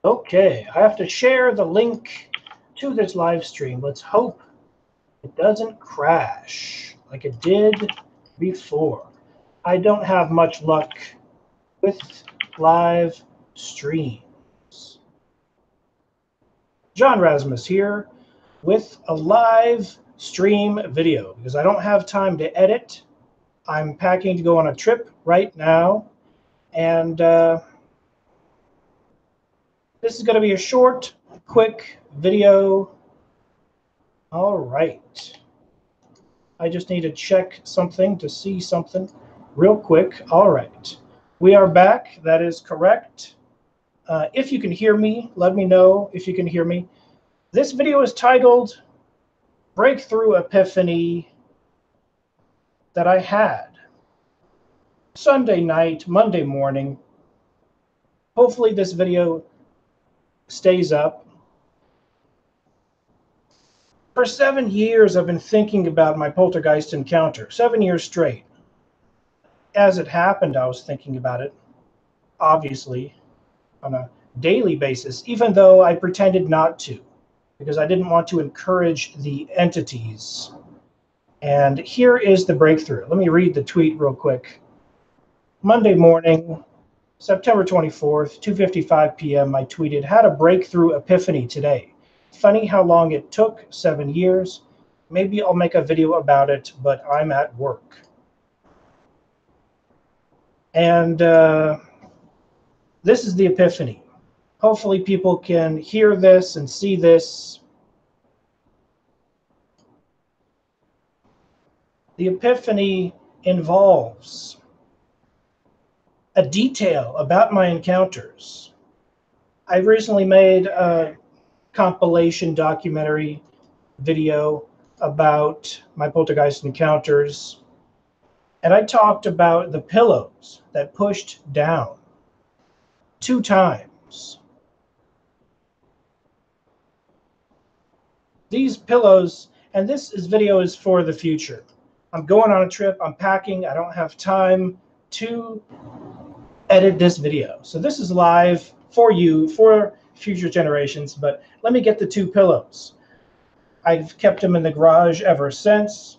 Okay, I have to share the link to this live stream. Let's hope it doesn't crash like it did before. I don't have much luck with live streams. John Razimus here with a live stream video because I don't have time to edit. I'm packing to go on a trip right now, and this is going to be a short, quick video. All right. I just need to check something to see something real quick. All right. We are back. That is correct. If you can hear me, let me know if you can hear me. This video is titled Breakthrough Epiphany that I had Sunday night, Monday morning. Hopefully this video stays up. For 7 years, I've been thinking about my poltergeist encounter, 7 years straight. As it happened, I was thinking about it, obviously, on a daily basis, even though I pretended not to, because I didn't want to encourage the entities. And here is the breakthrough. Let me read the tweet real quick. Monday morning, September 24th, 2:55 p.m., I tweeted, had a breakthrough epiphany today. Funny how long it took, 7 years. Maybe I'll make a video about it, but I'm at work. And this is the epiphany. Hopefully people can hear this and see this. The epiphany involves a detail about my encounters. I recently made a compilation documentary video about my poltergeist encounters, and I talked about the pillows that pushed down 2 times. These pillows, and this video is for the future. I'm going on a trip, I'm packing, I don't have time to edit this video. So this is live for you, for future generations, but let me get the 2 pillows. I've kept them in the garage ever since.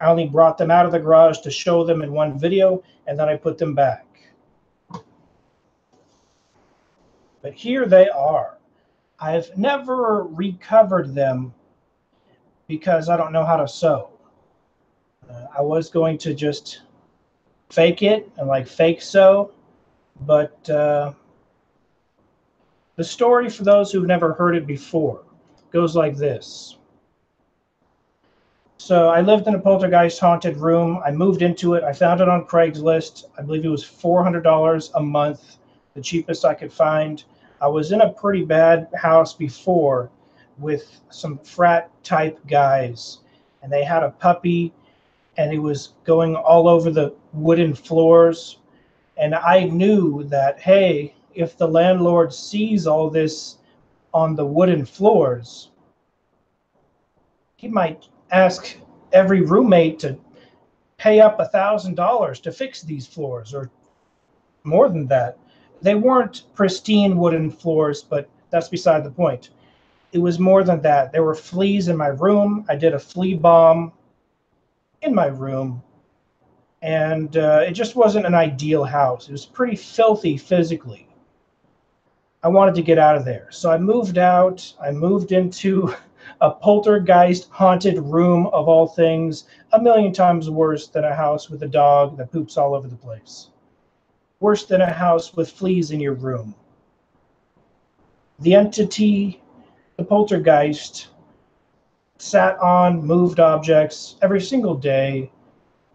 I only brought them out of the garage to show them in one video, and then I put them back. But here they are. I've never recovered them because I don't know how to sew. I was going to just fake it and like fake sew, but the story, for those who've never heard it before, goes like this. So I lived in a poltergeist haunted room. I moved into it. I found it on Craigslist. I believe it was $400 a month, the cheapest I could find. I was in a pretty bad house before with some frat type guys, and they had a puppy, and it was going all over the wooden floors. And I knew that, hey, if the landlord sees all this on the wooden floors, he might ask every roommate to pay up $1,000 to fix these floors, or more than that. They weren't pristine wooden floors, but that's beside the point. It was more than that. There were fleas in my room. I did a flea bomb in my room, and it just wasn't an ideal house. It was pretty filthy physically. I wanted to get out of there. So I moved out. I moved into a poltergeist haunted room, of all things, 1,000,000 times worse than a house with a dog that poops all over the place. Worse than a house with fleas in your room. The entity, the poltergeist, sat on moved objects every single day,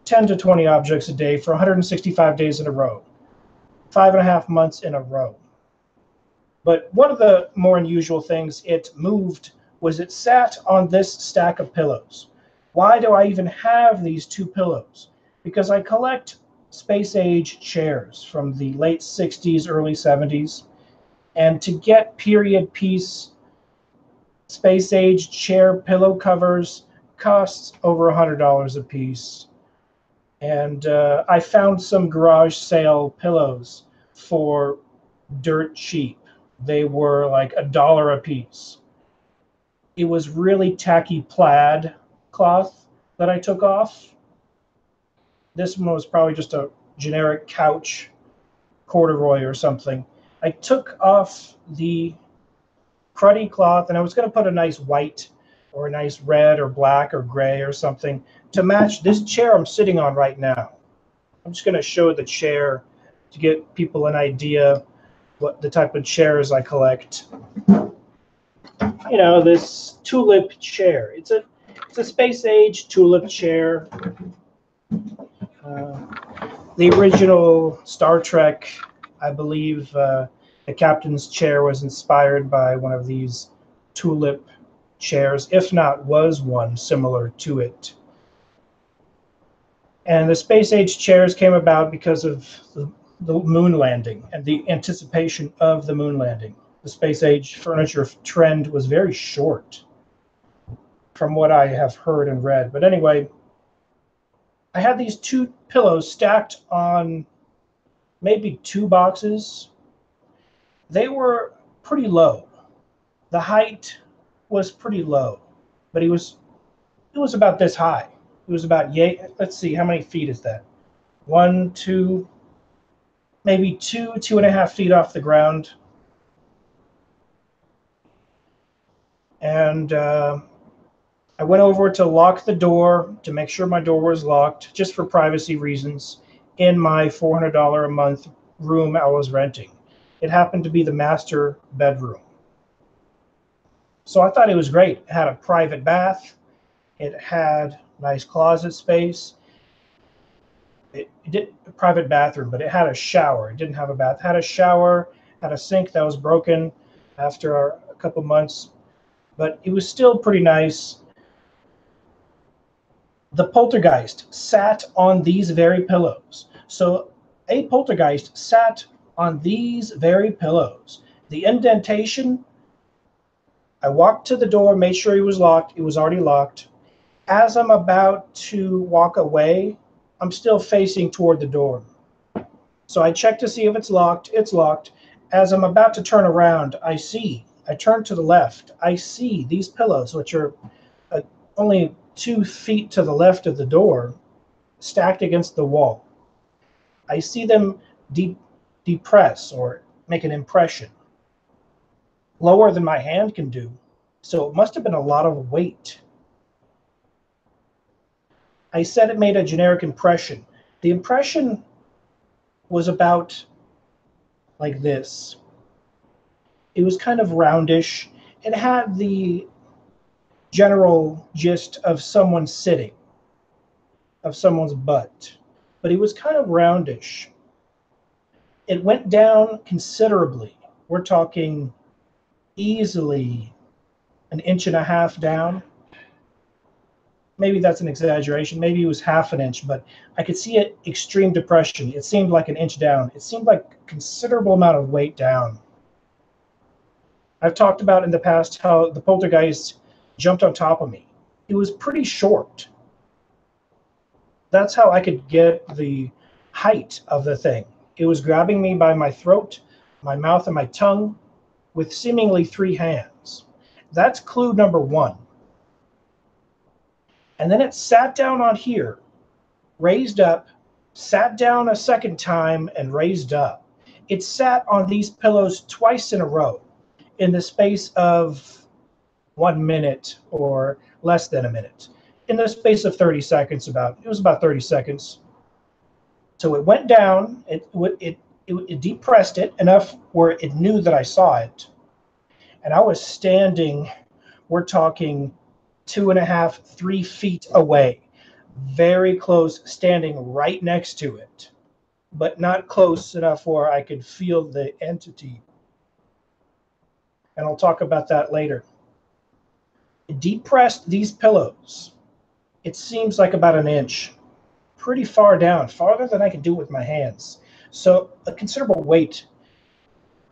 10 to 20 objects a day for 165 days in a row, 5.5 months in a row. But one of the more unusual things it moved was it sat on this stack of pillows. Why do I even have these 2 pillows? Because I collect space age chairs from the late 60s, early 70s. And to get period piece space age chair pillow covers costs over $100 a piece. And I found some garage sale pillows for dirt cheap. They were like $1 a piece. It was really tacky plaid cloth that I took off. This one was probably just a generic couch corduroy or something. I took off the cruddy cloth and I was going to put a nice white or a nice red or black or gray or something to match this chair I'm sitting on right now. I'm just going to show the chair to get people an idea what the type of chairs I collect. You know, this tulip chair. It's a space age tulip chair. The original Star Trek, I believe, the captain's chair was inspired by one of these tulip chairs, if not was one similar to it. And the space age chairs came about because of the moon landing and the anticipation of the moon landing. The space age furniture trend was very short from what I have heard and read. But anyway, I had these two pillows stacked on maybe 2 boxes. They were pretty low. The height was pretty low, but it was about this high. It was about, let's see, how many feet is that? 1, 2, maybe 2.5 feet off the ground. And I went over to lock the door to make sure my door was locked, just for privacy reasons, in my $400 a month room I was renting. It happened to be the master bedroom. So I thought it was great. It had a private bath. It had nice closet space. It did a private bathroom, but it had a shower. It didn't have a bath. It had a shower, had a sink that was broken after a couple months, but it was still pretty nice. The poltergeist sat on these very pillows. So a poltergeist sat on these very pillows. The indentation, I walked to the door, made sure it was locked. It was already locked. As I'm about to walk away, I'm still facing toward the door. So I check to see if it's locked. It's locked. As I'm about to turn around, I turn to the left. I see these pillows, which are only 2 feet to the left of the door, stacked against the wall. I see them depress or make an impression lower than my hand can do. So it must have been a lot of weight. I said it made a generic impression. The impression was about like this. It was kind of roundish. It had the general gist of someone sitting, of someone's butt, but it was kind of roundish. It went down considerably. We're talking easily 1.5 inches down. Maybe that's an exaggeration. Maybe it was 1/2 inch, but I could see it extreme depression. It seemed like 1 inch down. It seemed like a considerable amount of weight down. I've talked about in the past how the poltergeist jumped on top of me. It was pretty short. That's how I could get the height of the thing. It was grabbing me by my throat, my mouth, and my tongue with seemingly 3 hands. That's clue number 1. And then it sat down on here, raised up, sat down a second time, and raised up. It sat on these pillows twice in a row in the space of 1 minute or less than a minute. In the space of 30 seconds, it was about 30 seconds. So it went down, it depressed it enough where it knew that I saw it. And I was standing, we're talking 2.5, 3 feet away, very close, standing right next to it, but not close enough where I could feel the entity. And I'll talk about that later. It depressed these pillows. It seems like about 1 inch, pretty far down, farther than I could do with my hands. So a considerable weight.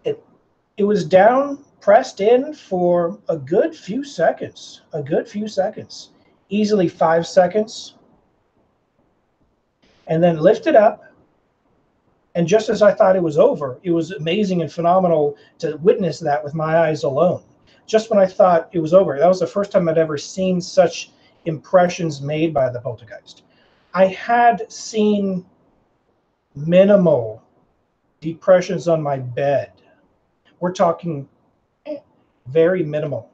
It was down, pressed in for a good few seconds, easily 5 seconds, and then lifted up, And just as I thought it was over, it was amazing and phenomenal to witness that with my eyes alone. Just when I thought it was over, that was the first time I'd ever seen such impressions made by the poltergeist. I had seen minimal depressions on my bed. We're talking very minimal.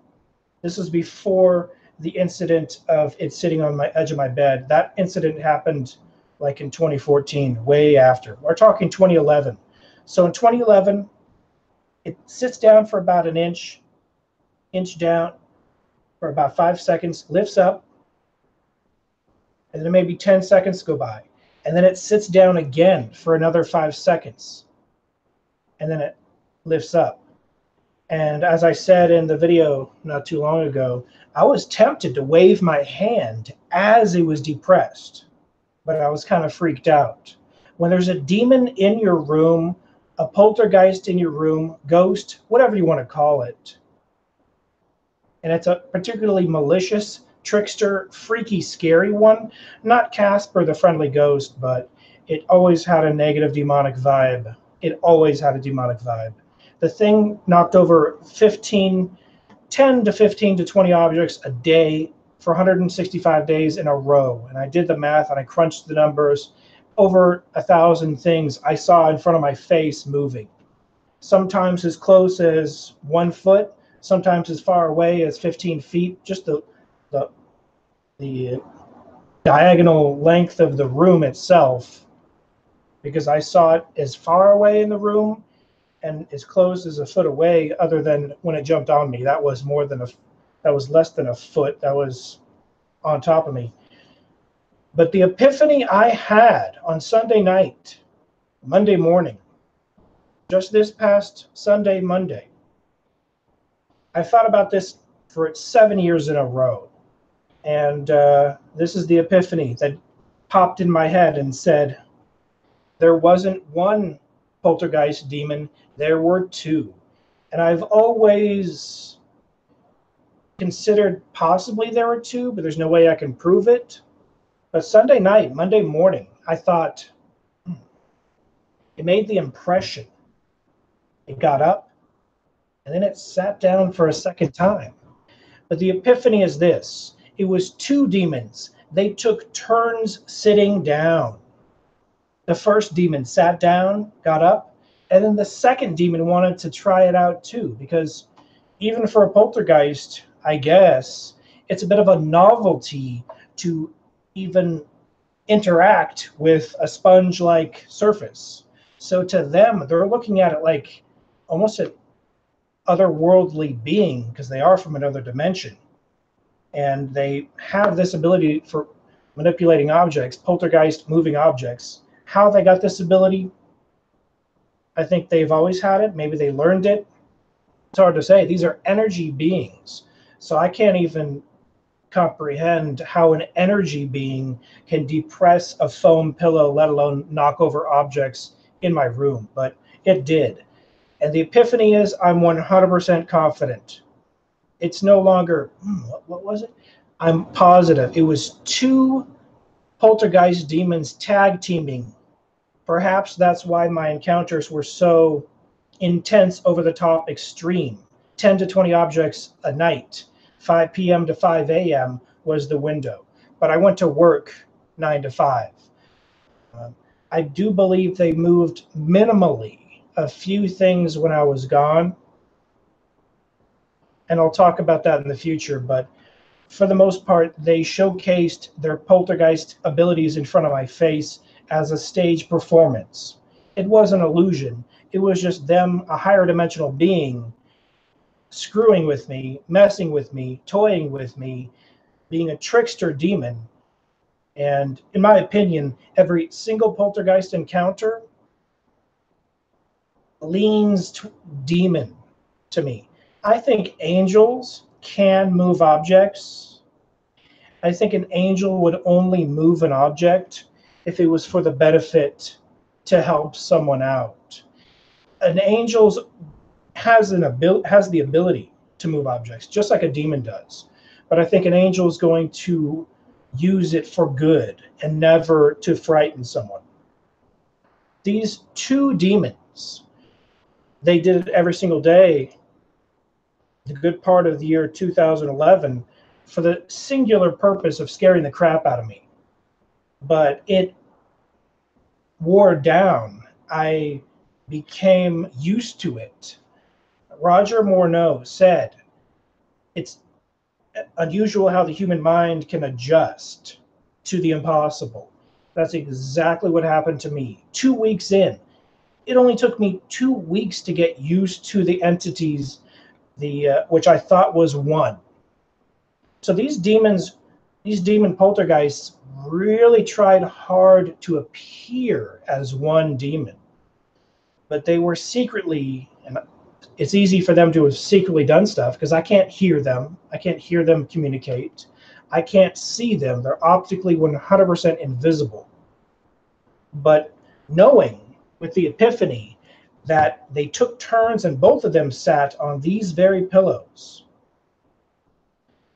This was before the incident of it sitting on my edge of my bed. That incident happened like in 2014, way after. We're talking 2011. So in 2011, it sits down for about an inch down for about 5 seconds, lifts up, and then maybe 10 seconds go by. And then it sits down again for another 5 seconds. And then it lifts up. And as I said in the video not too long ago, I was tempted to wave my hand as it was depressed, but I was kind of freaked out. When there's a demon in your room, a poltergeist in your room, ghost, whatever you want to call it, and it's a particularly malicious, trickster, freaky, scary one, not Casper the Friendly Ghost, but it always had a negative demonic vibe. It always had a demonic vibe. The thing knocked over 10 to 15 to 20 objects a day for 165 days in a row. And I did the math and I crunched the numbers. Over 1,000 things I saw in front of my face moving. Sometimes as close as 1 foot, sometimes as far away as 15 feet. Just the diagonal length of the room itself, because I saw it as far away in the room and as close as a foot away, other than when it jumped on me. That was less than a foot. That was on top of me. But the epiphany I had on Sunday night, Monday morning, just this past Sunday, Monday, I thought about this for 7 years in a row. And this is the epiphany that popped in my head and said, there wasn't one poltergeist demon, there were two. And I've always considered possibly there were two, but there's no way I can prove it. But Sunday night, Monday morning, I thought, it made the impression. It got up, and then it sat down for a second time. But the epiphany is this. It was two demons. They took turns sitting down. The first demon sat down, got up, and then the second demon wanted to try it out too, because even for a poltergeist, I guess, it's a bit of a novelty to even interact with a sponge-like surface. So to them, they're looking at it like almost an otherworldly being, because they are from another dimension. And they have this ability for manipulating objects, poltergeist moving objects. How they got this ability, I think they've always had it. Maybe they learned it. It's hard to say. These are energy beings. So I can't even comprehend how an energy being can depress a foam pillow, let alone knock over objects in my room. But it did. And the epiphany is I'm 100% confident. It's no longer, what was it? I'm positive. It was two poltergeist demons tag teaming. Perhaps that's why my encounters were so intense, over the top, extreme. 10 to 20 objects a night. 5 p.m. to 5 a.m. was the window. But I went to work 9 to 5. I do believe they moved minimally a few things when I was gone. And I'll talk about that in the future. But for the most part, they showcased their poltergeist abilities in front of my face as a stage performance. It was an illusion. It was just them, a higher dimensional being, screwing with me, messing with me, toying with me, being a trickster demon. And in my opinion, every single poltergeist encounter leans demon to me. I think angels can move objects. I think an angel would only move an object if it was for the benefit to help someone out. An angel has the ability to move objects, just like a demon does. But I think an angel is going to use it for good and never to frighten someone. These two demons, they did it every single day, the good part of the year 2011, for the singular purpose of scaring the crap out of me. But it wore down. I became used to it. Roger Morneau said, it's unusual how the human mind can adjust to the impossible. That's exactly what happened to me. 2 weeks in, it only took me 2 weeks to get used to the entities, which I thought was one. So these demons, these demon poltergeists really tried hard to appear as one demon, but they were secretly, and it's easy for them to have secretly done stuff because I can't hear them. I can't hear them communicate. I can't see them. They're optically 100% invisible. But knowing with the Epiphany that they took turns and both of them sat on these very pillows,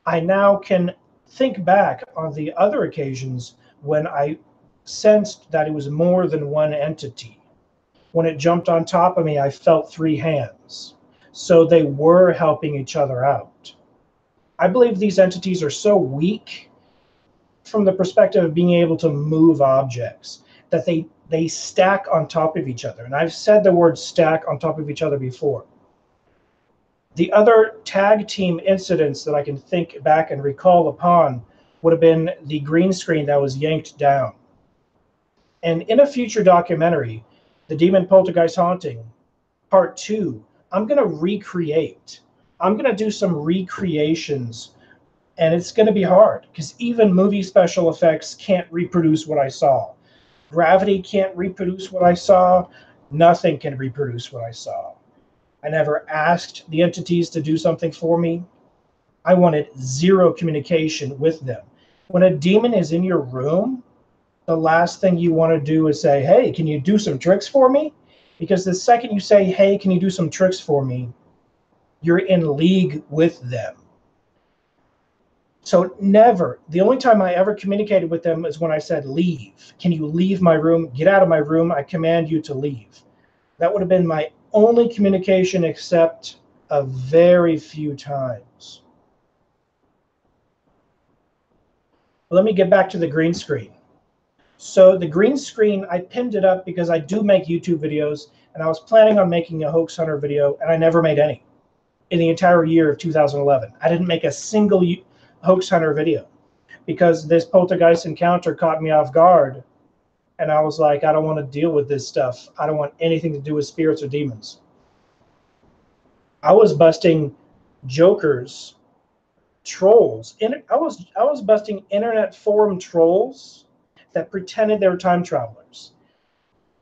I now can think back on the other occasions when I sensed that it was more than one entity. When it jumped on top of me, I felt 3 hands. So they were helping each other out. I believe these entities are so weak from the perspective of being able to move objects that they stack on top of each other. And I've said the word stack on top of each other before. The other tag team incidents that I can think back and recall upon would have been the green screen that was yanked down. And in a future documentary, The Demon Poltergeist Haunting, Part 2, I'm going to recreate. I'm going to do some recreations, and it's going to be hard because even movie special effects can't reproduce what I saw. Gravity can't reproduce what I saw. Nothing can reproduce what I saw. I never asked the entities to do something for me. I wanted zero communication with them. When a demon is in your room, the last thing you want to do is say, hey, can you do some tricks for me? Because the second you say, hey, can you do some tricks for me, you're in league with them. So never, the only time I ever communicated with them is when I said, leave. Can you leave my room? Get out of my room. I command you to leave. That would have been my only communication except a very few times. Let me get back to the green screen. So the green screen, I pinned it up because I do make YouTube videos, and I was planning on making a hoax hunter video, and I never made any in the entire year of 2011. I didn't make a single hoax hunter video because this poltergeist encounter caught me off guard, and I was like, I don't want to deal with this stuff. I don't want anything to do with spirits or demons. I was busting jokers, trolls. I was busting internet forum trolls that pretended they were time travelers.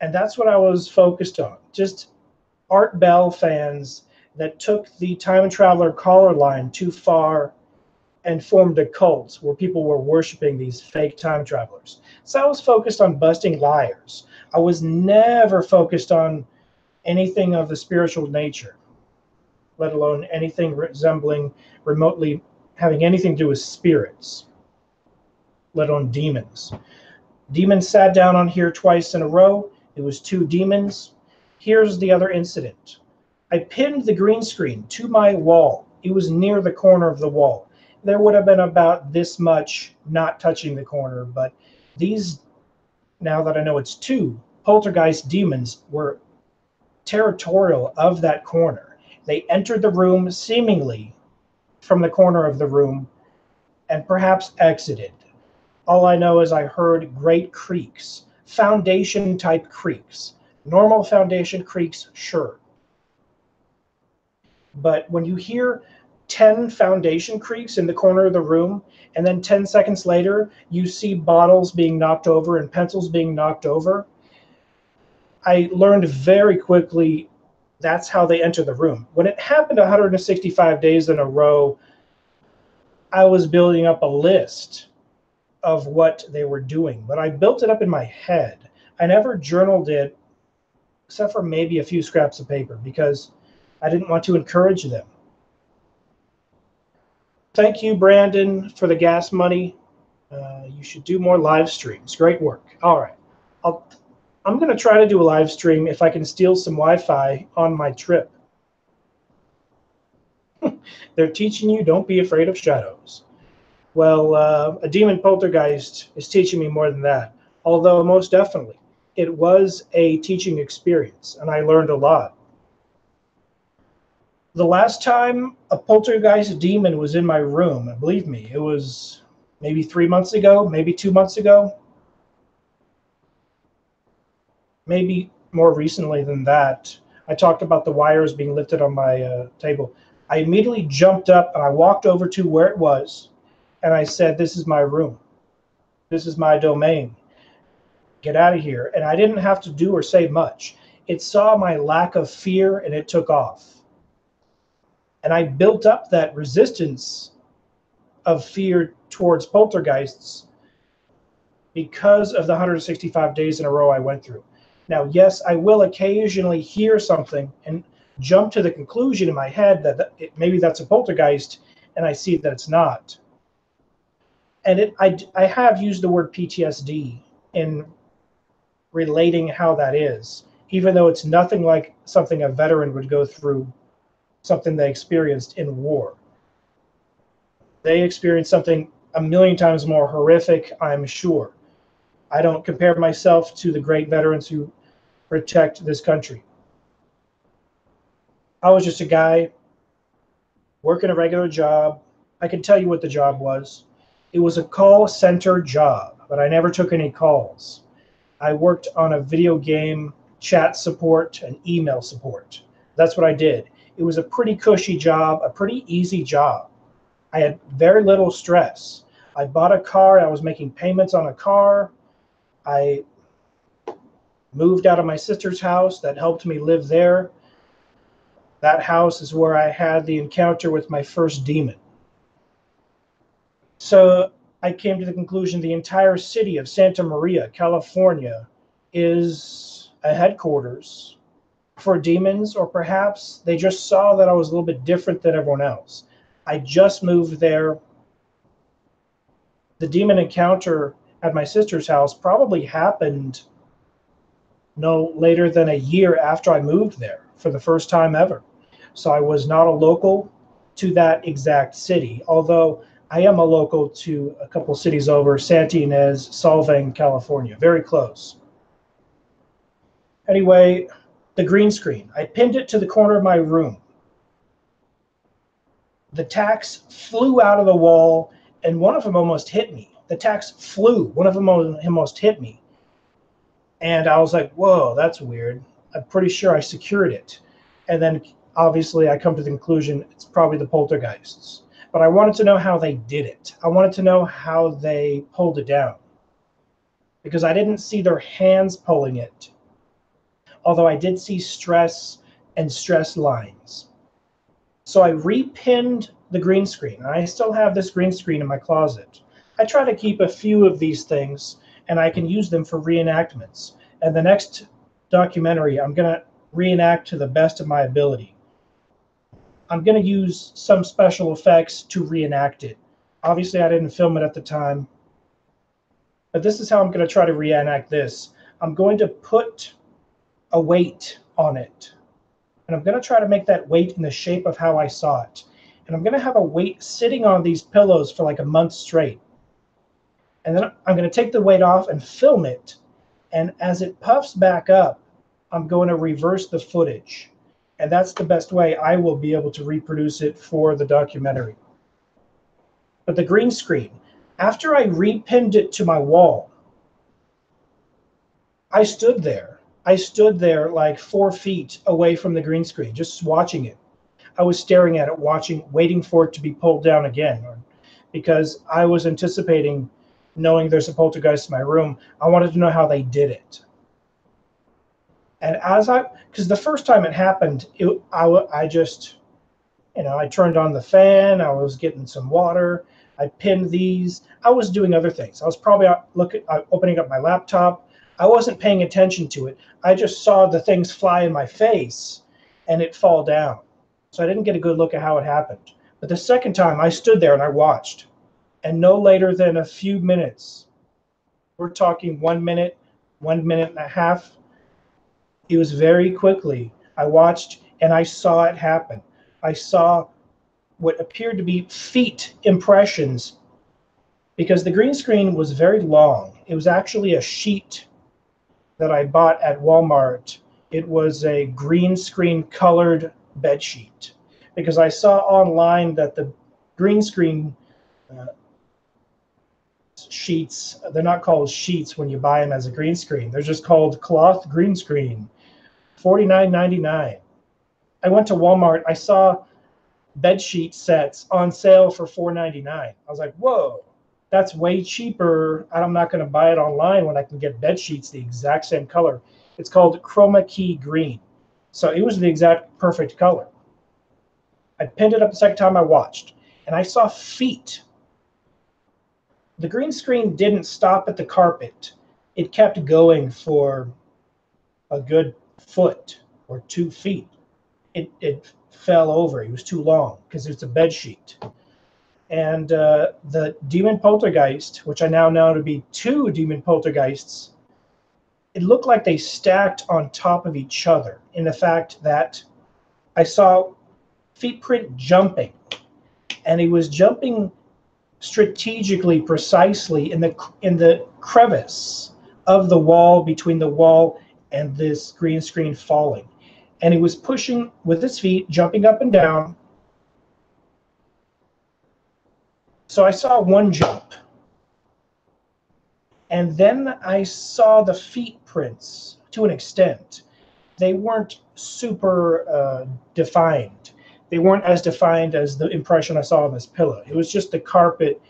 And that's what I was focused on. Just Art Bell fans that took the time traveler caller line too far and formed a cult where people were worshiping these fake time travelers. So I was focused on busting liars. I was never focused on anything of the spiritual nature, let alone anything resembling remotely having anything to do with spirits, let alone demons. Demons sat down on here twice in a row. It was 2 demons. Here's the other incident. I pinned the green screen to my wall. It was near the corner of the wall. There would have been about this much not touching the corner, but these, now that I know it's 2, poltergeist demons were territorial of that corner. They entered the room seemingly from the corner of the room and perhaps exited. All I know is I heard great creaks, foundation type creaks. Normal foundation creaks, sure. But when you hear 10 foundation creaks in the corner of the room, and then 10 seconds later, you see bottles being knocked over and pencils being knocked over, I learned very quickly that's how they enter the room. When it happened 165 days in a row, I was building up a list of what they were doing, but I built it up in my head. I never journaled it, except for maybe a few scraps of paper, because I didn't want to encourage them. Thank you, Brandon, for the gas money. You should do more live streams. Great work. All right. I'm going to try to do a live stream if I can steal some Wi-Fi on my trip. They're teaching you don't be afraid of shadows. Well, a demon poltergeist is teaching me more than that, although most definitely it was a teaching experience, and I learned a lot. The last time a poltergeist demon was in my room, and believe me, it was maybe 3 months ago, maybe 2 months ago, maybe more recently than that. I talked about the wires being lifted on my table. I immediately jumped up and I walked over to where it was, and I said, "This is my room. This is my domain. Get out of here." And I didn't have to do or say much. It saw my lack of fear and it took off. And I built up that resistance of fear towards poltergeists because of the 165 days in a row I went through. Now, yes, I will occasionally hear something and jump to the conclusion in my head that maybe that's a poltergeist, and I see that it's not. And I have used the word PTSD in relating how that is, even though it's nothing like something a veteran would go through, something they experienced in war. They experienced something a million times more horrific, I'm sure. I don't compare myself to the great veterans who protect this country. I was just a guy working a regular job. I can tell you what the job was. It was a call center job, but I never took any calls. I worked on a video game chat support and email support. That's what I did. It was a pretty cushy job, a pretty easy job. I had very little stress. I bought a car. I was making payments on a car. I moved out of my sister's house. That helped me live there. That house is where I had the encounter with my first demon. So I came to the conclusion the entire city of Santa Maria, California, is a headquarters for demons, or perhaps they just saw that I was a little bit different than everyone else. I just moved there. The demon encounter at my sister's house probably happened no later than a year after I moved there for the first time ever. So I was not a local to that exact city, although I am a local to a couple cities over, Santa Ynez, Solvang, California, very close. Anyway, the green screen, I pinned it to the corner of my room. The tacks flew out of the wall, and one of them almost hit me. The tacks flew. One of them almost hit me. And I was like, whoa, that's weird. I'm pretty sure I secured it. And then, obviously, I come to the conclusion it's probably the poltergeists. But I wanted to know how they did it. I wanted to know how they pulled it down. Because I didn't see their hands pulling it. Although I did see stress and stress lines. So I repinned the green screen. I still have this green screen in my closet. I try to keep a few of these things, and I can use them for reenactments. And the next documentary, I'm going to reenact to the best of my ability. I'm going to use some special effects to reenact it. Obviously, I didn't film it at the time. But this is how I'm going to try to reenact this. I'm going to put a weight on it. And I'm going to try to make that weight in the shape of how I saw it. And I'm going to have a weight sitting on these pillows for like a month straight. And then I'm going to take the weight off and film it. And as it puffs back up, I'm going to reverse the footage. And that's the best way I will be able to reproduce it for the documentary. But the green screen, after I repinned it to my wall, I stood there. I stood there like 4 feet away from the green screen, just watching it. I was staring at it, watching, waiting for it to be pulled down again, because I was anticipating, knowing there's a poltergeist in my room, I wanted to know how they did it. And because the first time it happened, I just, I turned on the fan, I was getting some water, I pinned these, I was doing other things. I was probably opening up my laptop. I wasn't paying attention to it. I just saw the things fly in my face and it fall down. So I didn't get a good look at how it happened. But the second time I stood there and I watched. And no later than a few minutes, we're talking 1 minute, 1 minute and a half. It was very quickly. I watched and I saw it happen. I saw what appeared to be feet impressions, because the green screen was very long. It was actually a sheet that I bought at Walmart. It was a green screen colored bed sheet, because I saw online that the green screen sheets, they're not called sheets when you buy them as a green screen. They're just called cloth green screen, $49.99. I went to Walmart. I saw bed sheet sets on sale for $4.99. I was like, whoa, that's way cheaper. I'm not going to buy it online when I can get bed sheets the exact same color. It's called chroma key green. So it was the exact perfect color. I pinned it up the second time I watched, and I saw feet. The green screen didn't stop at the carpet. It kept going for a good foot or 2 feet. It fell over. It was too long because it's a bed sheet. And the demon poltergeist, which I now know to be 2 demon poltergeists, it looked like they stacked on top of each other, in the fact that I saw feet print jumping, and he was jumping strategically, precisely in the crevice of the wall, between the wall and this green screen falling. And he was pushing with his feet, jumping up and down. So I saw one jump. And then I saw the feet prints to an extent. They weren't super defined. They weren't as defined as the impression I saw on this pillow. It was just the carpet,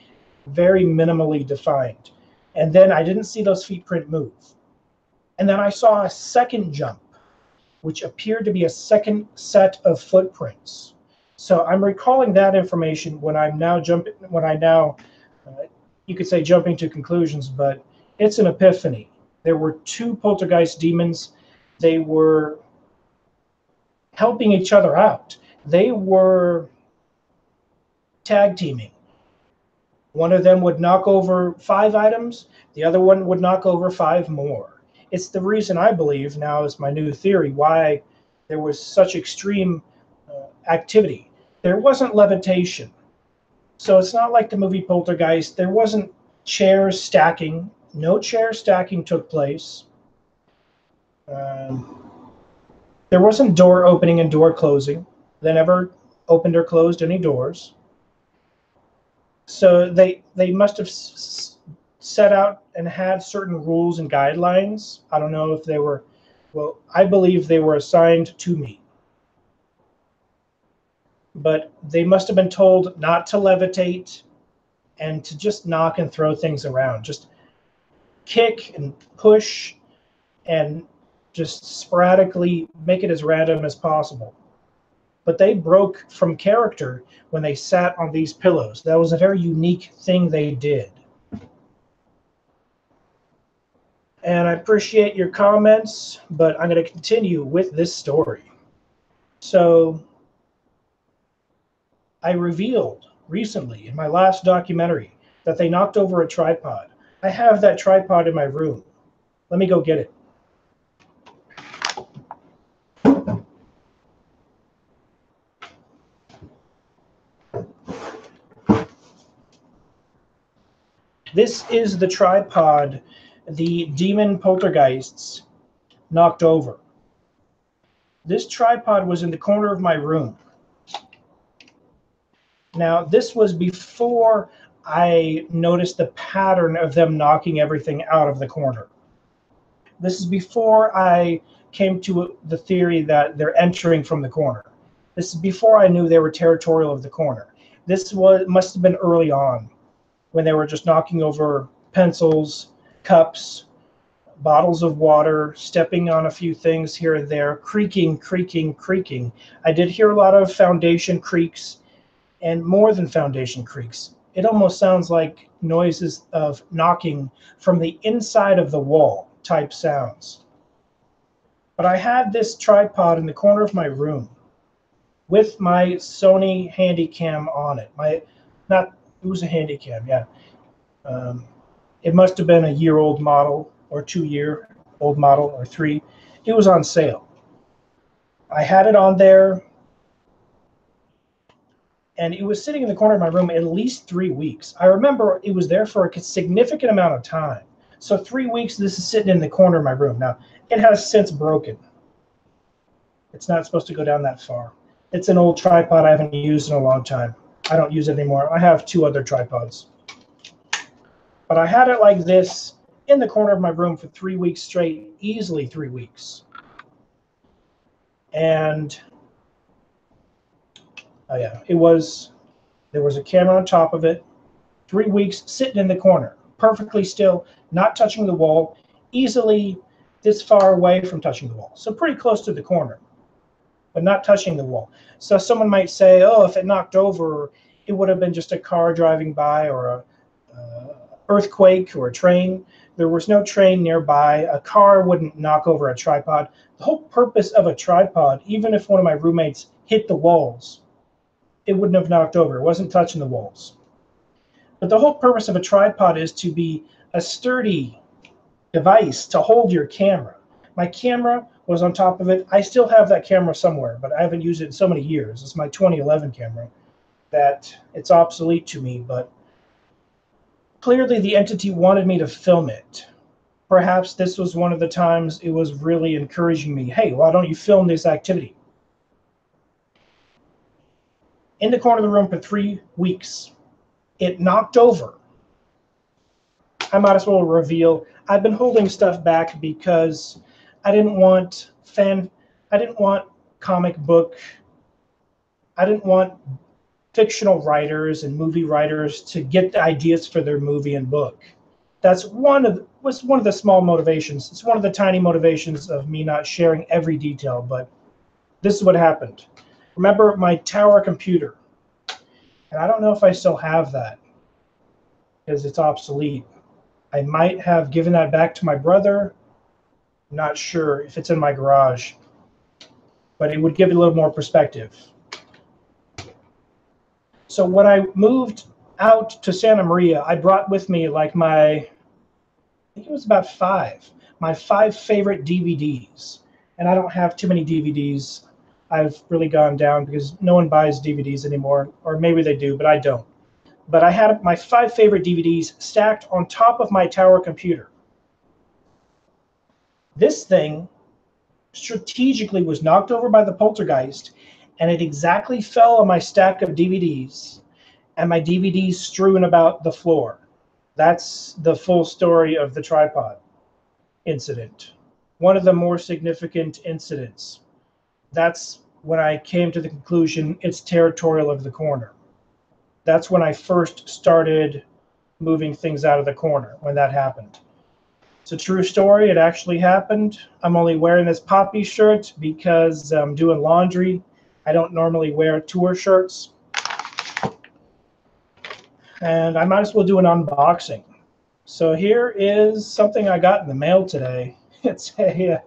very minimally defined. And then I didn't see those feet print move. And then I saw a second jump, which appeared to be a second set of footprints. So I'm recalling that information when I'm now you could say jumping to conclusions, but it's an epiphany. There were 2 poltergeist demons. They were helping each other out. They were tag teaming. One of them would knock over 5 items. The other one would knock over 5 more. It's the reason I believe, now is my new theory, why there was such extreme activity. There wasn't levitation. So it's not like the movie Poltergeist. There wasn't chairs stacking. No chair stacking took place. There wasn't door opening and door closing. They never opened or closed any doors. So they must have set out and had certain rules and guidelines. I don't know if they were, well, I believe they were assigned to me. But they must have been told not to levitate and to just knock and throw things around. Just kick and push and just sporadically make it as random as possible. But they broke from character when they sat on these pillows. That was a very unique thing they did. And I appreciate your comments, but I'm going to continue with this story. So I revealed recently in my last documentary that they knocked over a tripod. I have that tripod in my room. Let me go get it. This is the tripod the demon poltergeists knocked over. This tripod was in the corner of my room. Now, this was before I noticed the pattern of them knocking everything out of the corner. This is before I came to the theory that they're entering from the corner. This is before I knew they were territorial of the corner. This must have been early on, when they were just knocking over pencils, cups, bottles of water, stepping on a few things here and there, creaking, creaking, creaking. I did hear a lot of foundation creaks, and more than foundation creaks. It almost sounds like noises of knocking from the inside of the wall type sounds. But I had this tripod in the corner of my room with my Sony Handycam on it. It was a Handycam, yeah. It must have been a year-old model or 2-year. old model, or 3. It was on sale. I had it on there, and it was sitting in the corner of my room at least 3 weeks. I remember it was there for a significant amount of time. So 3 weeks, this is sitting in the corner of my room. Now, it has since broken. It's not supposed to go down that far. It's an old tripod I haven't used in a long time. I don't use it anymore. I have 2 other tripods. But I had it like this in the corner of my room for 3 weeks straight, easily 3 weeks. And oh yeah, there was a camera on top of it, 3 weeks sitting in the corner, perfectly still, not touching the wall, easily this far away from touching the wall. So pretty close to the corner, but not touching the wall. So someone might say, oh, if it knocked over, it would have been just a car driving by, or a earthquake, or a train. There was no train nearby. A car wouldn't knock over a tripod. The whole purpose of a tripod, even if one of my roommates hit the walls, it wouldn't have knocked over. It wasn't touching the walls. But the whole purpose of a tripod is to be a sturdy device to hold your camera. My camera was on top of it. I still have that camera somewhere, but I haven't used it in so many years. It's my 2011 camera that it's obsolete to me, but clearly the entity wanted me to film it. Perhaps this was one of the times it was really encouraging me. Hey, why don't you film this activity? In the corner of the room for 3 weeks. It knocked over. I might as well reveal, I've been holding stuff back because I didn't want comic book, I didn't want fictional writers and movie writers to get the ideas for their movie and book. That's one of the small motivations. It's one of the tiny motivations of me not sharing every detail, but this is what happened. Remember my tower computer? And I don't know if I still have that because it's obsolete. I might have given that back to my brother. I'm not sure if it's in my garage, but it would give it a little more perspective. So when I moved out to Santa Maria, I brought with me like I think it was about my 5 favorite DVDs. And I don't have too many DVDs. I've really gone down because no one buys DVDs anymore, or maybe they do, but I don't. But I had my 5 favorite DVDs stacked on top of my tower computer. This thing strategically was knocked over by the poltergeist, and it exactly fell on my stack of DVDs, and my DVDs strewn about the floor. That's the full story of the tripod incident. One of the more significant incidents. That's when I came to the conclusion it's territorial of the corner. That's when I first started moving things out of the corner, when that happened. It's a true story. It actually happened. I'm only wearing this poppy shirt because I'm doing laundry. I don't normally wear tour shirts. And I might as well do an unboxing. So here is something I got in the mail today. It's a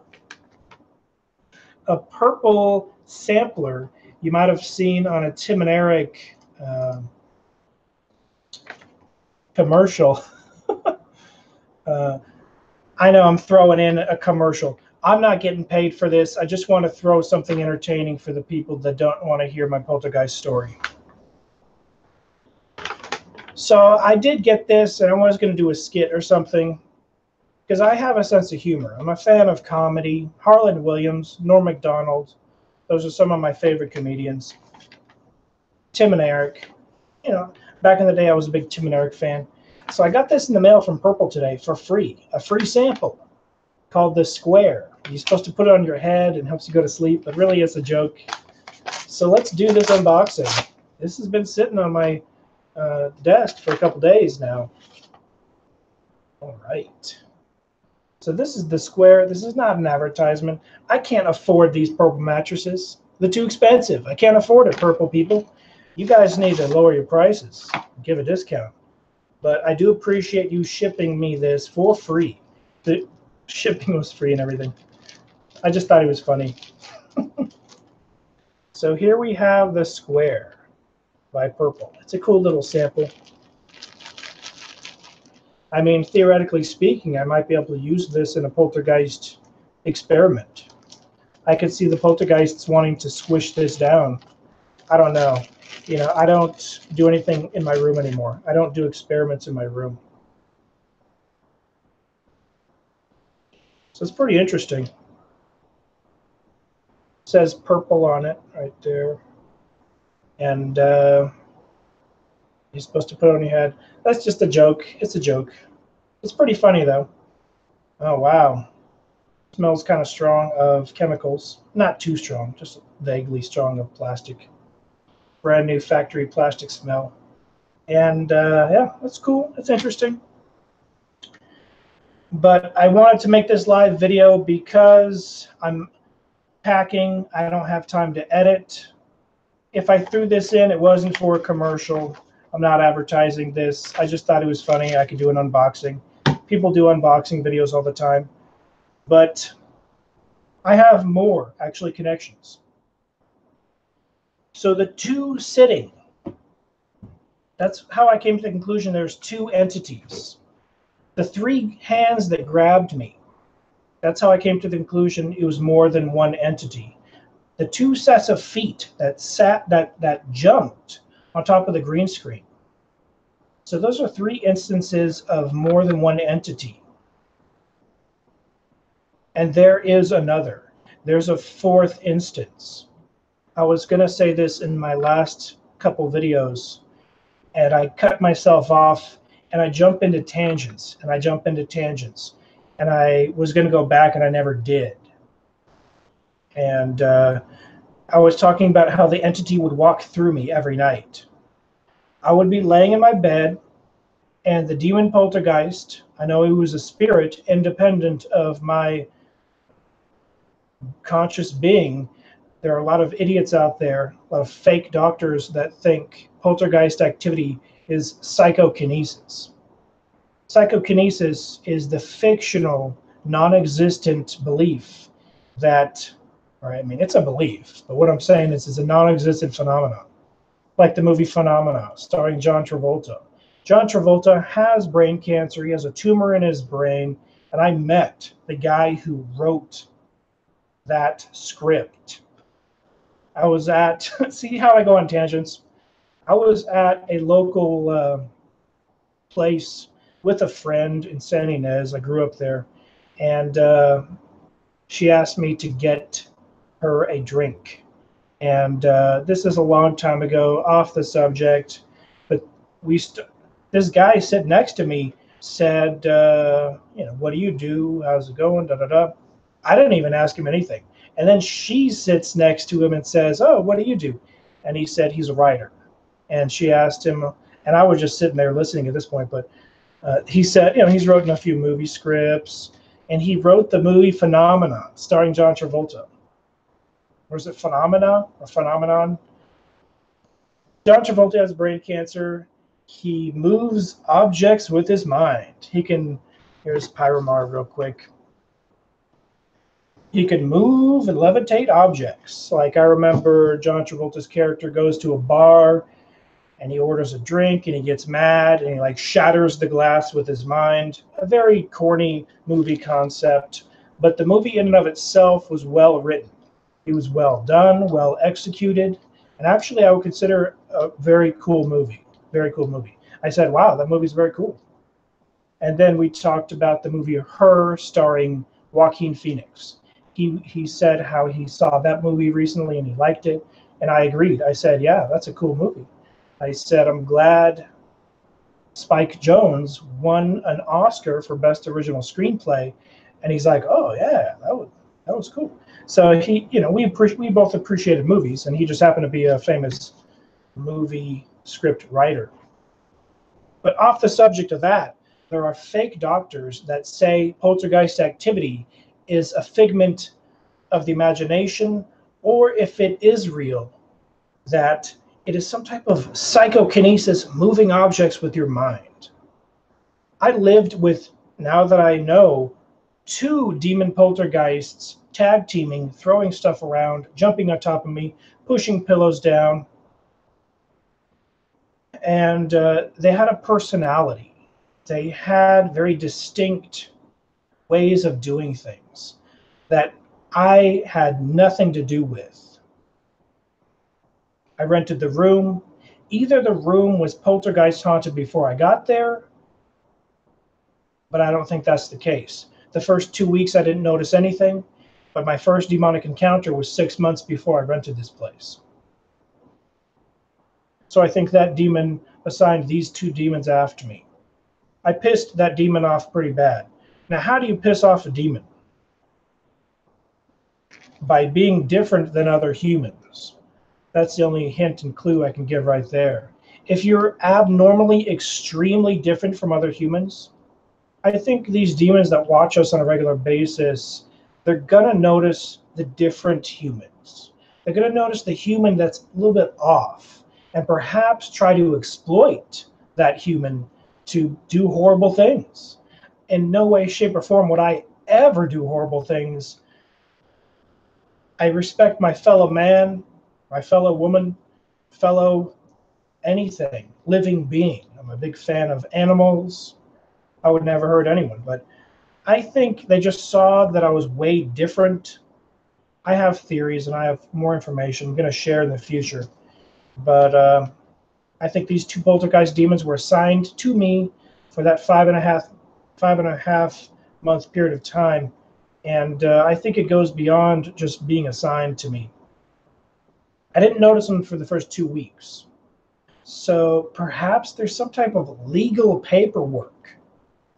purple sampler you might have seen on a Tim and Eric commercial. I know I'm throwing in a commercial. I'm not getting paid for this. I just want to throw something entertaining for the people that don't want to hear my poltergeist story. So I did get this, and I was going to do a skit or something, because I have a sense of humor. I'm a fan of comedy. Harland Williams, Norm Macdonald, those are some of my favorite comedians. Tim and Eric. You know, back in the day, I was a big Tim and Eric fan. So I got this in the mail from Purple today for free, a free sample called The Square. You're supposed to put it on your head and it helps you go to sleep, but really it's a joke. So let's do this unboxing. This has been sitting on my desk for a couple days now. All right. So this is The Square. This is not an advertisement. I can't afford these Purple mattresses. They're too expensive. I can't afford it, Purple people. You guys need to lower your prices. Give a discount. But I do appreciate you shipping me this for free. The shipping was free and everything. I just thought it was funny. So here we have The Square by Purple. It's a cool little sample. I mean, theoretically speaking, I might be able to use this in a poltergeist experiment. I could see the poltergeists wanting to squish this down. I don't know. You know, I don't do anything in my room anymore. I don't do experiments in my room. So it's pretty interesting. It says purple on it right there. And you're supposed to put it on your head. That's just a joke. It's a joke. It's pretty funny, though. Oh, wow. Smells kind of strong of chemicals. Not too strong, just vaguely strong of plastic. Brand new factory plastic smell. And yeah, that's cool. That's interesting. But I wanted to make this live video because I'm packing. I don't have time to edit. If I threw this in, it wasn't for a commercial. I'm not advertising this. I just thought it was funny. I could do an unboxing. People do unboxing videos all the time. But I have more, actually, connections. So the two sitting, that's how I came to the conclusion there's two entities. The three hands that grabbed me, that's how I came to the conclusion it was more than one entity. The two sets of feet that jumped on top of the green screen. So those are three instances of more than one entity. And there is another. There's a fourth instance. I was going to say this in my last couple videos, and I cut myself off, and I jump into tangents, and I was going to go back, and I never did. And I was talking about how the entity would walk through me every night. I would be laying in my bed, and the demon poltergeist, I know he was a spirit independent of my conscious being. There are a lot of idiots out there, a lot of fake doctors that think poltergeist activity is psychokinesis. Psychokinesis is the fictional, non-existent belief that, or I mean, it's a belief, but what I'm saying is it's a non-existent phenomenon, like the movie Phenomena, starring John Travolta. John Travolta has brain cancer. He has a tumor in his brain, and I met the guy who wrote that script. I was at, see how I go on tangents? I was at a local place with a friend in San Ynez. I grew up there. And she asked me to get her a drink. And this is a long time ago, off the subject. But this guy sitting next to me said, you know, what do you do? How's it going? Da, da, da. I didn't even ask him anything. And then she sits next to him and says, oh, what do you do? And he said he's a writer. And she asked him, and I was just sitting there listening at this point, but he said, you know, he's written a few movie scripts, and he wrote the movie Phenomena, starring John Travolta. Or is it Phenomena or Phenomenon? John Travolta has brain cancer. He moves objects with his mind. He can, here's Pyromar real quick. He can move and levitate objects. Like I remember John Travolta's character goes to a bar and he orders a drink and he gets mad and he like shatters the glass with his mind. A very corny movie concept, but the movie in and of itself was well written. It was well done, well executed, and actually I would consider a very cool movie. Very cool movie. I said, wow, that movie's very cool. And then we talked about the movie Her, starring Joaquin Phoenix. He said how he saw that movie recently and he liked it, and I agreed. I said, yeah, that's a cool movie. I said, I'm glad Spike Jonze won an Oscar for Best Original Screenplay, and he's like, oh yeah, that was cool. So he, you know, we both appreciated movies, and he just happened to be a famous movie script writer. But off the subject of that, there are fake doctors that say poltergeist activity is a figment of the imagination, or if it is real, that it is some type of psychokinesis, moving objects with your mind. I lived with, now that I know, 2 demon poltergeists tag teaming, throwing stuff around, jumping on top of me, pushing pillows down. And they had a personality. They had very distinct ways of doing things that I had nothing to do with. I rented the room. Either the room was poltergeist haunted before I got there, but I don't think that's the case. The first 2 weeks I didn't notice anything, but my first demonic encounter was 6 months before I rented this place. So I think that demon assigned these two demons after me. I pissed that demon off pretty bad. Now, how do you piss off a demon? By being different than other humans. That's the only hint and clue I can give right there. If you're abnormally, extremely different from other humans, I think these demons that watch us on a regular basis, they're going to notice the different humans. They're going to notice the human that's a little bit off and perhaps try to exploit that human to do horrible things. In no way, shape, or form would I ever do horrible things. I respect my fellow man, my fellow woman, fellow anything, living being. I'm a big fan of animals. I would never hurt anyone, but I think they just saw that I was way different. I have theories and I have more information I'm going to share in the future, but I think these two poltergeist demons were assigned to me for that five and a half month period of time, and I think it goes beyond just being assigned to me. I didn't notice them for the first 2 weeks, so perhaps there's some type of legal paperwork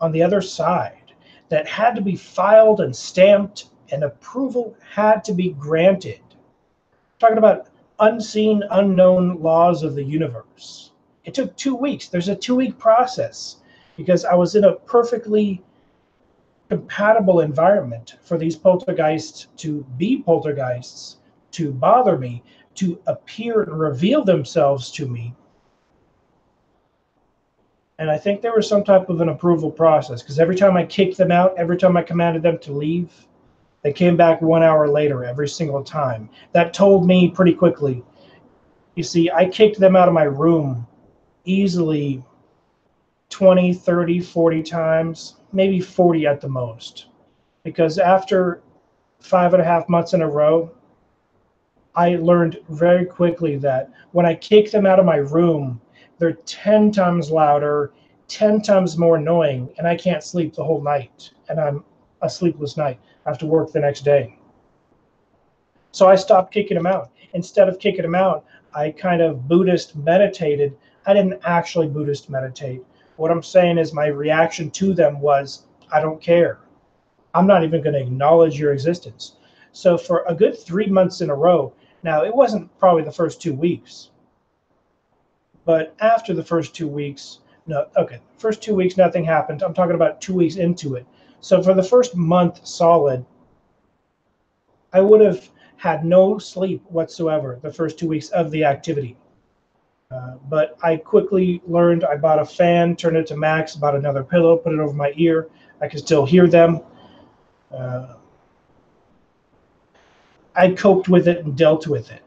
on the other side that had to be filed and stamped, and approval had to be granted. Talking about unseen, unknown laws of the universe. It took 2 weeks. There's a 2-week process because I was in a perfectly compatible environment for these poltergeists to be poltergeists, to bother me, to appear and reveal themselves to me. And I think there was some type of an approval process because every time I kicked them out, every time I commanded them to leave, they came back 1 hour later every single time. That told me pretty quickly. You see, I kicked them out of my room easily 20, 30, 40 times, maybe 40 at the most. Because after 5.5 months in a row, I learned very quickly that when I kick them out of my room, they're 10 times louder, 10 times more annoying, and I can't sleep the whole night. And I'm a sleepless night. I have to work the next day. So I stopped kicking them out. Instead of kicking them out, I kind of Buddhist meditated. I didn't actually Buddhist meditate. What I'm saying is my reaction to them was, I don't care. I'm not even going to acknowledge your existence. So for a good 3 months in a row, now it wasn't probably the first 2 weeks, but after the first 2 weeks, first 2 weeks, nothing happened. I'm talking about 2 weeks into it. So for the first month solid, I would have had no sleep whatsoever the first 2 weeks of the activity. But I quickly learned. I bought a fan, turned it to max, bought another pillow, put it over my ear. I could still hear them. I coped with it and dealt with it.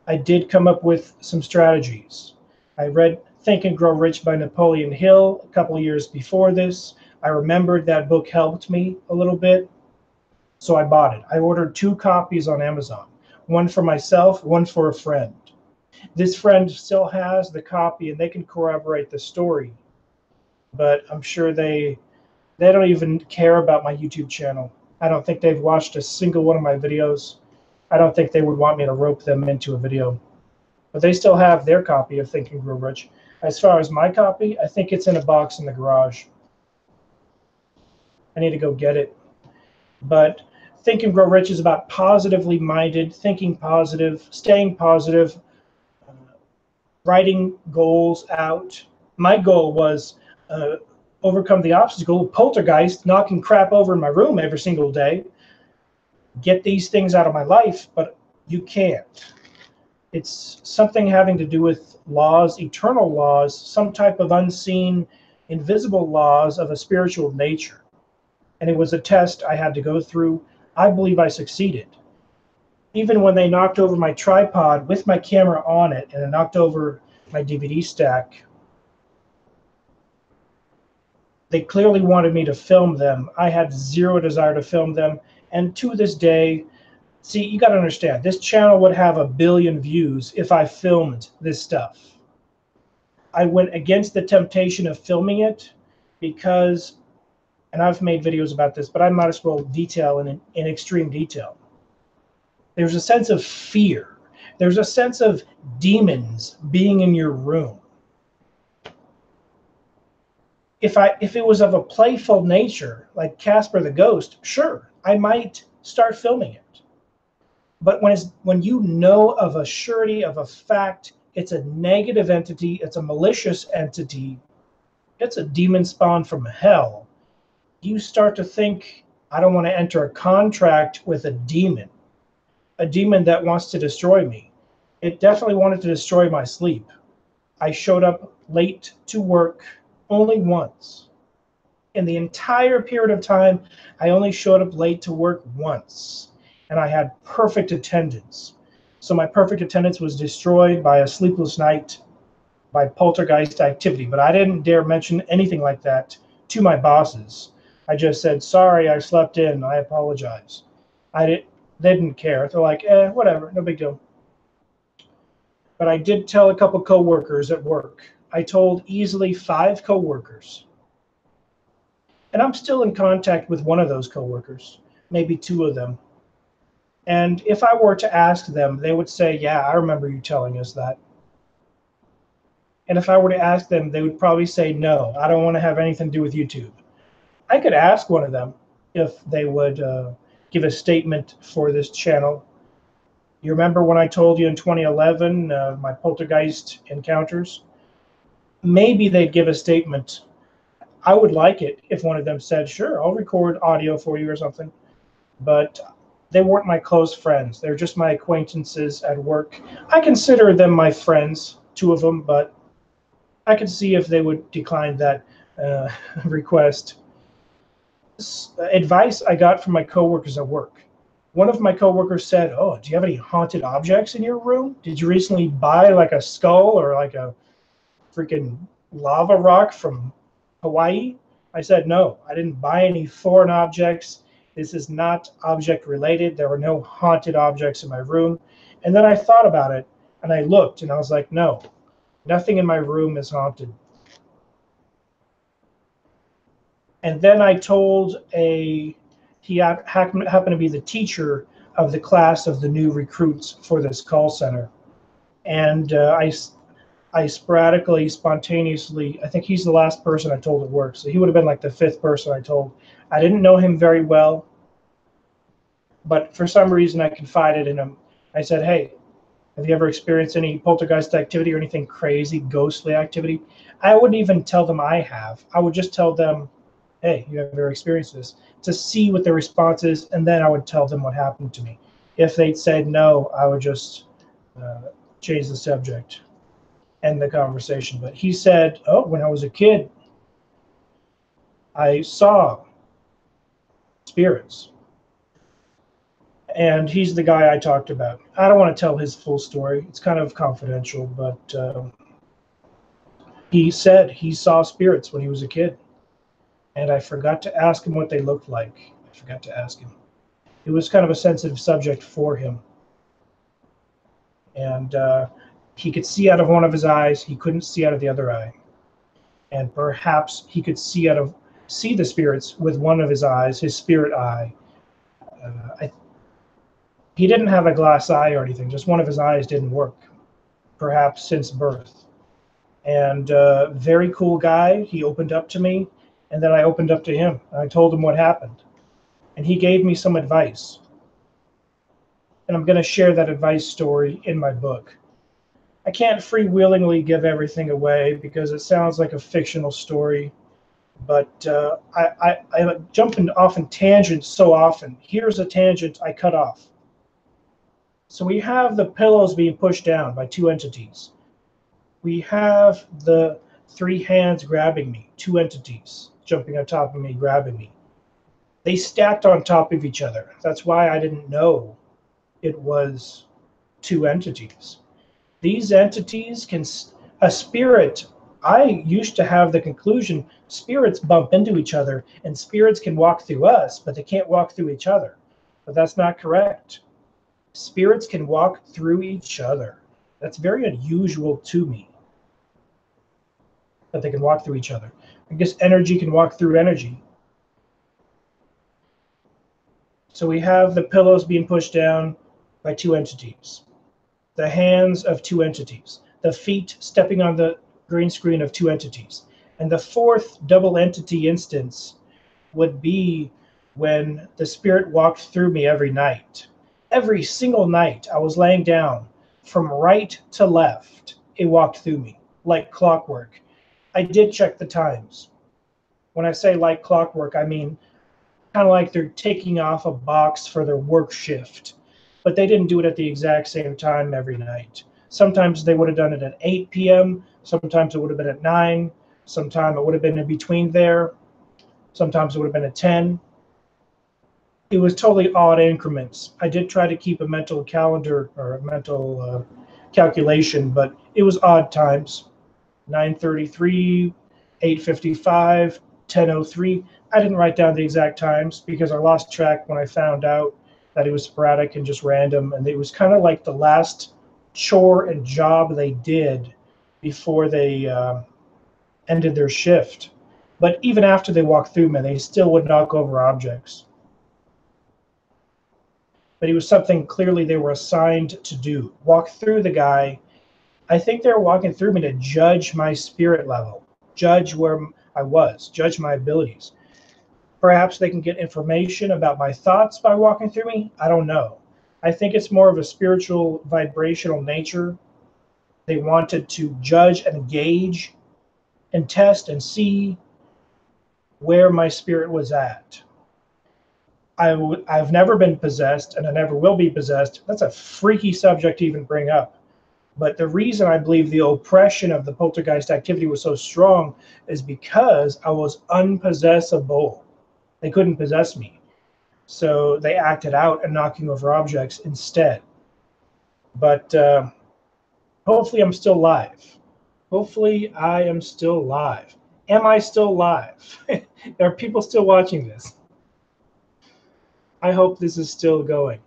I did come up with some strategies. I read Think and Grow Rich by Napoleon Hill a couple of years before this. I remembered that book helped me a little bit, so I bought it. I ordered 2 copies on Amazon, one for myself, one for a friend. This friend still has the copy and they can corroborate the story, but I'm sure they don't even care about my YouTube channel. I don't think they've watched a single one of my videos. I don't think they would want me to rope them into a video, but they still have their copy of Think and Grow Rich. As far as my copy, I think it's in a box in the garage. I need to go get it. But Think and Grow Rich is about positively minded, thinking positive, staying positive, writing goals out. My goal was overcome the obstacle of poltergeist knocking crap over in my room every single day. Get these things out of my life, but you can't. It's something having to do with laws, eternal laws, some type of unseen, invisible laws of a spiritual nature. And it was a test I had to go through. I believe I succeeded. Even when they knocked over my tripod with my camera on it, and it knocked over my DVD stack, They clearly wanted me to film them. I had zero desire to film them. And to this day, see, you got to understand, this channel would have 1 billion views if I filmed this stuff. I went against the temptation of filming it because, and I've made videos about this, but I might as well detail in extreme detail. There's a sense of fear. There's a sense of demons being in your room. If it was of a playful nature, like Casper the Ghost, sure, I might start filming it. But when you know of a surety, of a fact, it's a negative entity, it's a malicious entity, it's a demon spawn from hell, you start to think, I don't want to enter a contract with a demon that wants to destroy me. It definitely wanted to destroy my sleep. I showed up late to work only once. In the entire period of time, I only showed up late to work once, and I had perfect attendance. So my perfect attendance was destroyed by a sleepless night, by poltergeist activity, but I didn't dare mention anything like that to my bosses. I just said, sorry, I slept in, I apologize. They didn't care. They're like, whatever, no big deal. But I did tell a couple coworkers at work. I told easily 5 coworkers. And I'm still in contact with one of those coworkers, maybe 2 of them. And if I were to ask them, they would say, yeah, I remember you telling us that. And if I were to ask them, they would probably say, no, I don't want to have anything to do with YouTube. I could ask one of them if they would give a statement for this channel. You remember when I told you in 2011, my poltergeist encounters? Maybe they'd give a statement. I would like it if one of them said, sure, I'll record audio for you or something. But they weren't my close friends. They're just my acquaintances at work. I consider them my friends, 2 of them, but I could see if they would decline that request. Advice I got from my coworkers at work. One of my coworkers said, oh, do you have any haunted objects in your room? Did you recently buy like a skull or like a freaking lava rock from Hawaii? I said, no, I didn't buy any foreign objects. This is not object related. There were no haunted objects in my room. And then I thought about it and I looked and I was like, no, nothing in my room is haunted. And then I told he happened to be the teacher of the class of the new recruits for this call center. And I sporadically, spontaneously, I think he's the last person I told at work. So he would have been like the 5th person I told. I didn't know him very well, but for some reason I confided in him. I said, hey, have you ever experienced any poltergeist activity or anything crazy, ghostly activity? I wouldn't even tell them I have. I would just tell them, hey, you have ever experienced this? To see what their response is, and then I would tell them what happened to me. If they'd said no, I would just change the subject, end the conversation. But he said, oh, when I was a kid, I saw spirits. And he's the guy I talked about. I don't want to tell his full story. It's kind of confidential, but he said he saw spirits when he was a kid. And I forgot to ask him what they looked like. I forgot to ask him. It was kind of a sensitive subject for him. And he could see out of one of his eyes. He couldn't see out of the other eye. And perhaps he could see the spirits with one of his eyes, his spirit eye. He didn't have a glass eye or anything. Just one of his eyes didn't work, perhaps since birth. And very cool guy. He opened up to me. And then I opened up to him. I told him what happened. And he gave me some advice. And I'm going to share that advice story in my book. I can't freewheelingly give everything away because it sounds like a fictional story. But I jump off in tangents so often. Here's a tangent I cut off. So we have the pillows being pushed down by 2 entities. We have the 3 hands grabbing me, 2 entities jumping on top of me, grabbing me. They stacked on top of each other. That's why I didn't know it was 2 entities. These entities a spirit I used to have the conclusion spirits bump into each other and spirits can walk through us, but they can't walk through each other. But that's not correct. Spirits can walk through each other. That's very unusual to me, that they can walk through each other. I guess energy can walk through energy. So we have the pillows being pushed down by two entities, the hands of two entities, the feet stepping on the green screen of two entities. And the fourth double entity instance would be when the spirit walked through me every night. Every single night I was laying down, from right to left, it walked through me like clockwork. I did check the times. When I say like clockwork, I mean kind of like they're taking off a box for their work shift. But they didn't do it at the exact same time every night. Sometimes they would have done it at 8 p.m. Sometimes it would have been at 9. Sometimes it would have been in between there. Sometimes it would have been at 10. It was totally odd increments. I did try to keep a mental calendar or a mental calculation, but it was odd times. 9:33, 8:55, 10:03. I didn't write down the exact times because I lost track when I found out that it was sporadic and just random. And it was kind of like the last chore and job they did before they ended their shift. But even after they walked through me, they still would knock over objects. But it was something clearly they were assigned to do. Walk through the guy. I think they were walking through me to judge my spirit level, judge where I was, judge my abilities. Perhaps they can get information about my thoughts by walking through me. I don't know. I think it's more of a spiritual vibrational nature. They wanted to judge and gauge and test and see where my spirit was at. I've never been possessed, and I never will be possessed. That's a freaky subject to even bring up. But the reason I believe the oppression of the poltergeist activity was so strong is because I was unpossessable. They couldn't possess me. So they acted out and knocking over objects instead. But hopefully I'm still live. Hopefully I am still live. Am I still live? Are people still watching this? I hope this is still going.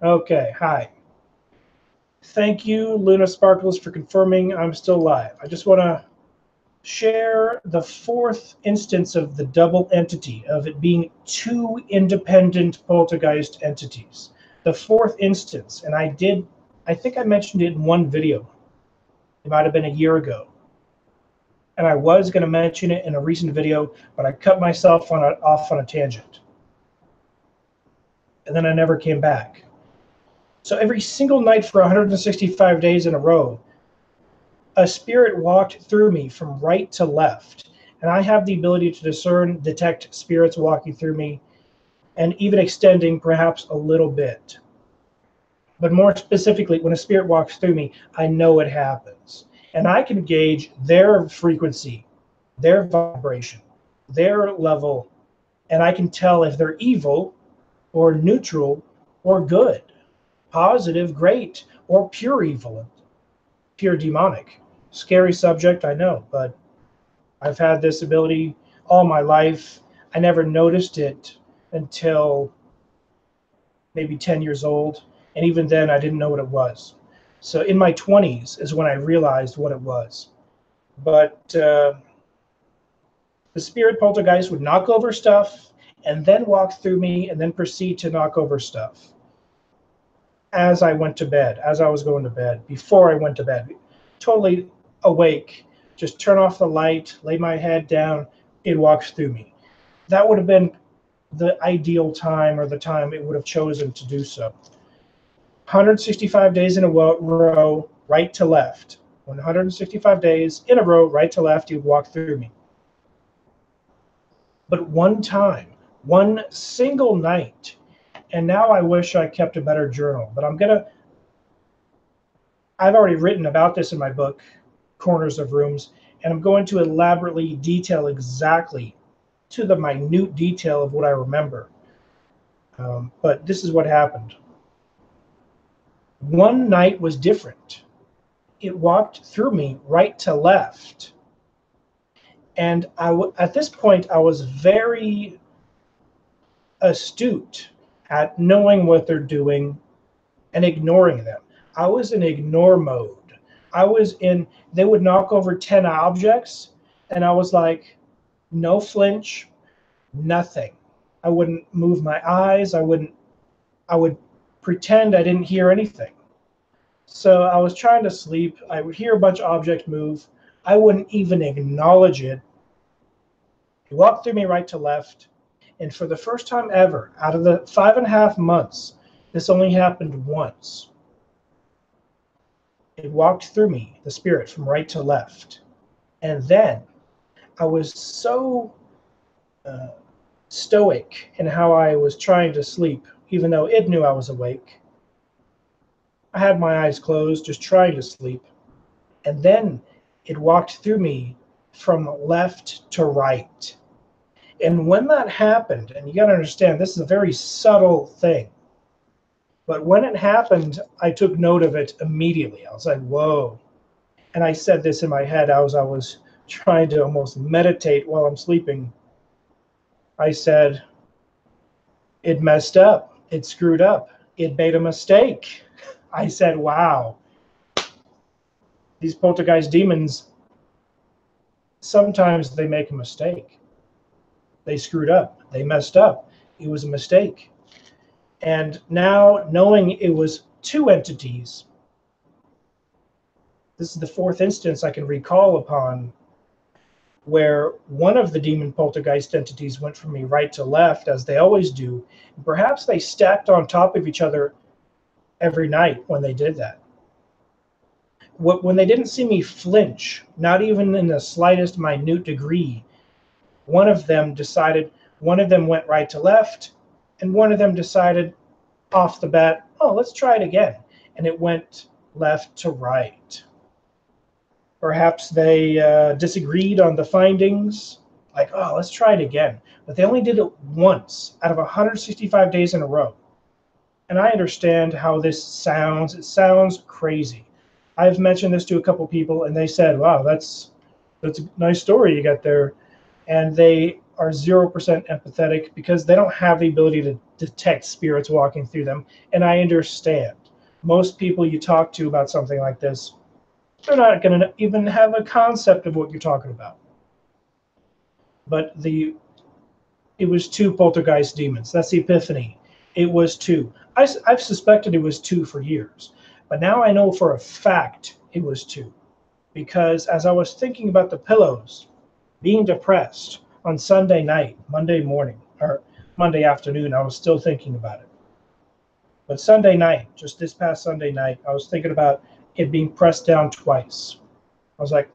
Okay, hi. Thank you, Luna Sparkles, for confirming I'm still live. I just want to share the fourth instance of the double entity, of it being two independent poltergeist entities. The fourth instance, and I think I mentioned it in one video. It might have been a year ago. And I was going to mention it in a recent video, but I cut myself off on a tangent. And then I never came back. So every single night for 165 days in a row, a spirit walked through me from right to left. And I have the ability to discern, detect spirits walking through me, and even extending perhaps a little bit. But more specifically, when a spirit walks through me, I know it happens. And I can gauge their frequency, their vibration, their level, and I can tell if they're evil or neutral or good, positive, great, or pure evil, pure demonic. Scary subject, I know, but I've had this ability all my life. I never noticed it until maybe 10 years old, and even then I didn't know what it was. So in my 20s is when I realized what it was. But the spirit poltergeist would knock over stuff and then walk through me and then proceed to knock over stuff as I went to bed, as I was going to bed, before I went to bed. Totally awake, just turn off the light, lay my head down, it walks through me. That would have been the ideal time, or the time it would have chosen to do so. 165 days in a row, right to left. 165 days in a row, right to left, you walk through me. But one time, one single night, and now I wish I kept a better journal, but I've already written about this in my book, Corners of Rooms, and I'm going to elaborately detail exactly to the minute detail of what I remember. But this is what happened. One night was different. it walked through me right to left. And at this point, I was very astute at knowing what they're doing and ignoring them. I was in ignore mode. They would knock over 10 objects, and I was like, no flinch, nothing. I wouldn't move my eyes. I would pretend I didn't hear anything. So I was trying to sleep. I would hear a bunch of objects move. I wouldn't even acknowledge it. It walked through me right to left. And for the first time ever, out of the 5.5 months, this only happened once. It walked through me, the spirit, from right to left. And then I was so stoic in how I was trying to sleep, even though it knew I was awake. I had my eyes closed, just trying to sleep. And then it walked through me from left to right. And when that happened, and you got to understand, this is a very subtle thing. But when it happened, I took note of it immediately. I was like, whoa. And I said this in my head as I was trying to almost meditate while I'm sleeping. I said, it messed up. It screwed up. It made a mistake. I said, wow. These poltergeist demons, sometimes they make a mistake. They screwed up. They messed up. It was a mistake. And now, knowing it was 2 entities, this is the 4th instance I can recall upon where one of the demon poltergeist entities went from me right to left, as they always do. And perhaps they stacked on top of each other every night when they did that. When they didn't see me flinch, not even in the slightest minute degree, one of them went right to left, and one of them decided off the bat, oh, let's try it again. And it went left to right. Perhaps they disagreed on the findings, like, oh, let's try it again. But they only did it once out of 165 days in a row. And I understand how this sounds. It sounds crazy. I've mentioned this to a couple people, and they said, wow, that's a nice story you got there. And they are 0% empathetic because they don't have the ability to detect spirits walking through them. And I understand. Most people you talk to about something like this, they're not going to even have a concept of what you're talking about. But it was 2 poltergeist demons. That's the Epiphany. It was 2. I've suspected it was 2 for years. But now I know for a fact it was 2. Because as I was thinking about the pillows, being depressed on Sunday night, Monday morning, or Monday afternoon, I was still thinking about it. But Sunday night, just this past Sunday night, I was thinking about it being pressed down twice. I was like,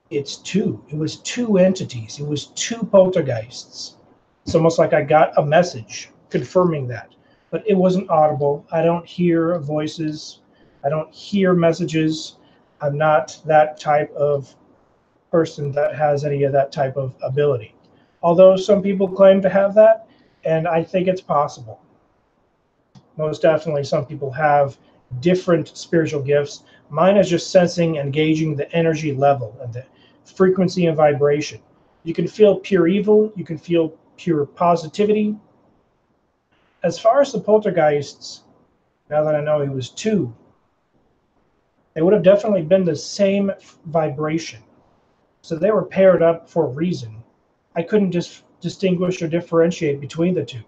it's 2. It was 2 entities. It was 2 poltergeists. It's almost like I got a message confirming that. But it wasn't audible. I don't hear voices. I don't hear messages. I'm not that type of person that has any of that type of ability. Although some people claim to have that, and I think it's possible. Most definitely some people have different spiritual gifts. Mine is just sensing and gauging the energy level and the frequency and vibration. You can feel pure evil. You can feel pure positivity. As far as the poltergeists, now that I know it was 2, they would have definitely been the same vibration. So they were paired up for a reason. I couldn't just distinguish or differentiate between the 2.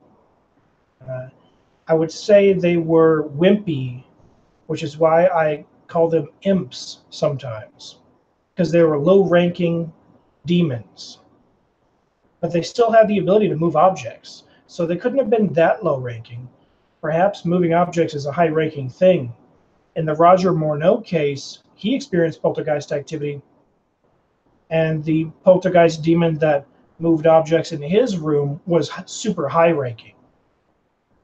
I would say they were wimpy, which is why I call them imps sometimes, because they were low-ranking demons. But they still had the ability to move objects, so they couldn't have been that low-ranking. Perhaps moving objects is a high-ranking thing. In the Roger Morneau case, he experienced poltergeist activity, and the poltergeist demon that moved objects in his room was super high-ranking.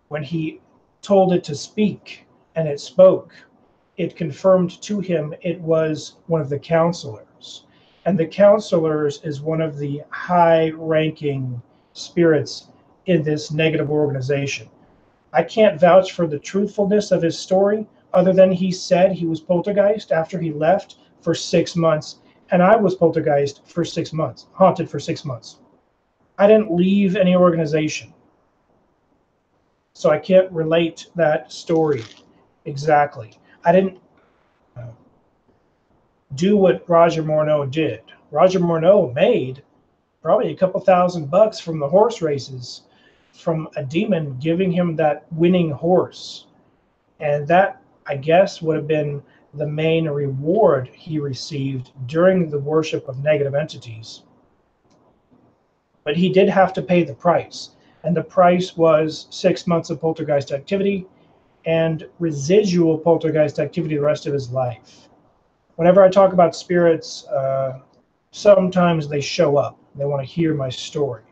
When he told it to speak, and it spoke, it confirmed to him it was one of the counselors. And the counselors is one of the high-ranking spirits in this negative organization. I can't vouch for the truthfulness of his story, other than he said he was poltergeist after he left for 6 months, and I was poltergeist for 6 months, haunted for 6 months. I didn't leave any organization, so I can't relate that story exactly. I didn't do what Roger Morneau did. Roger Morneau made probably a couple $1,000 from the horse races, from a demon giving him that winning horse. And that, I guess, would have been the main reward he received during the worship of negative entities. But he did have to pay the price. And the price was 6 months of poltergeist activity and residual poltergeist activity the rest of his life. Whenever I talk about spirits, sometimes they show up. They want to hear my story.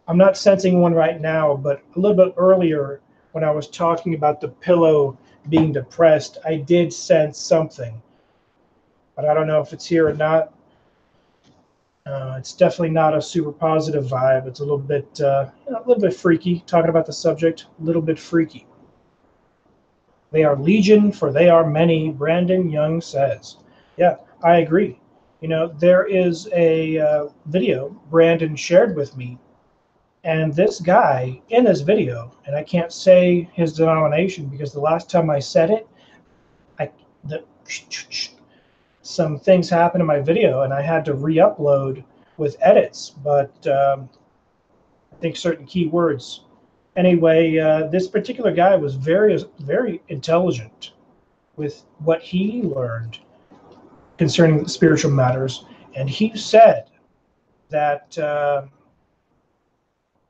I'm not sensing one right now, but a little bit earlier when I was talking about the pillow being depressed, I did sense something. But I don't know if it's here or not. It's definitely not a super positive vibe. It's a little bit freaky. Talking about the subject, a little bit freaky. They are legion, for they are many, Brandon Young says. Yeah, I agree. You know, there is a video Brandon shared with me, and this guy in this video, and I can't say his denomination because the last time I said it, some things happened in my video and I had to re-upload with edits, but I think certain keywords. Anyway, this particular guy was very, very intelligent with what he learned concerning spiritual matters, and he said that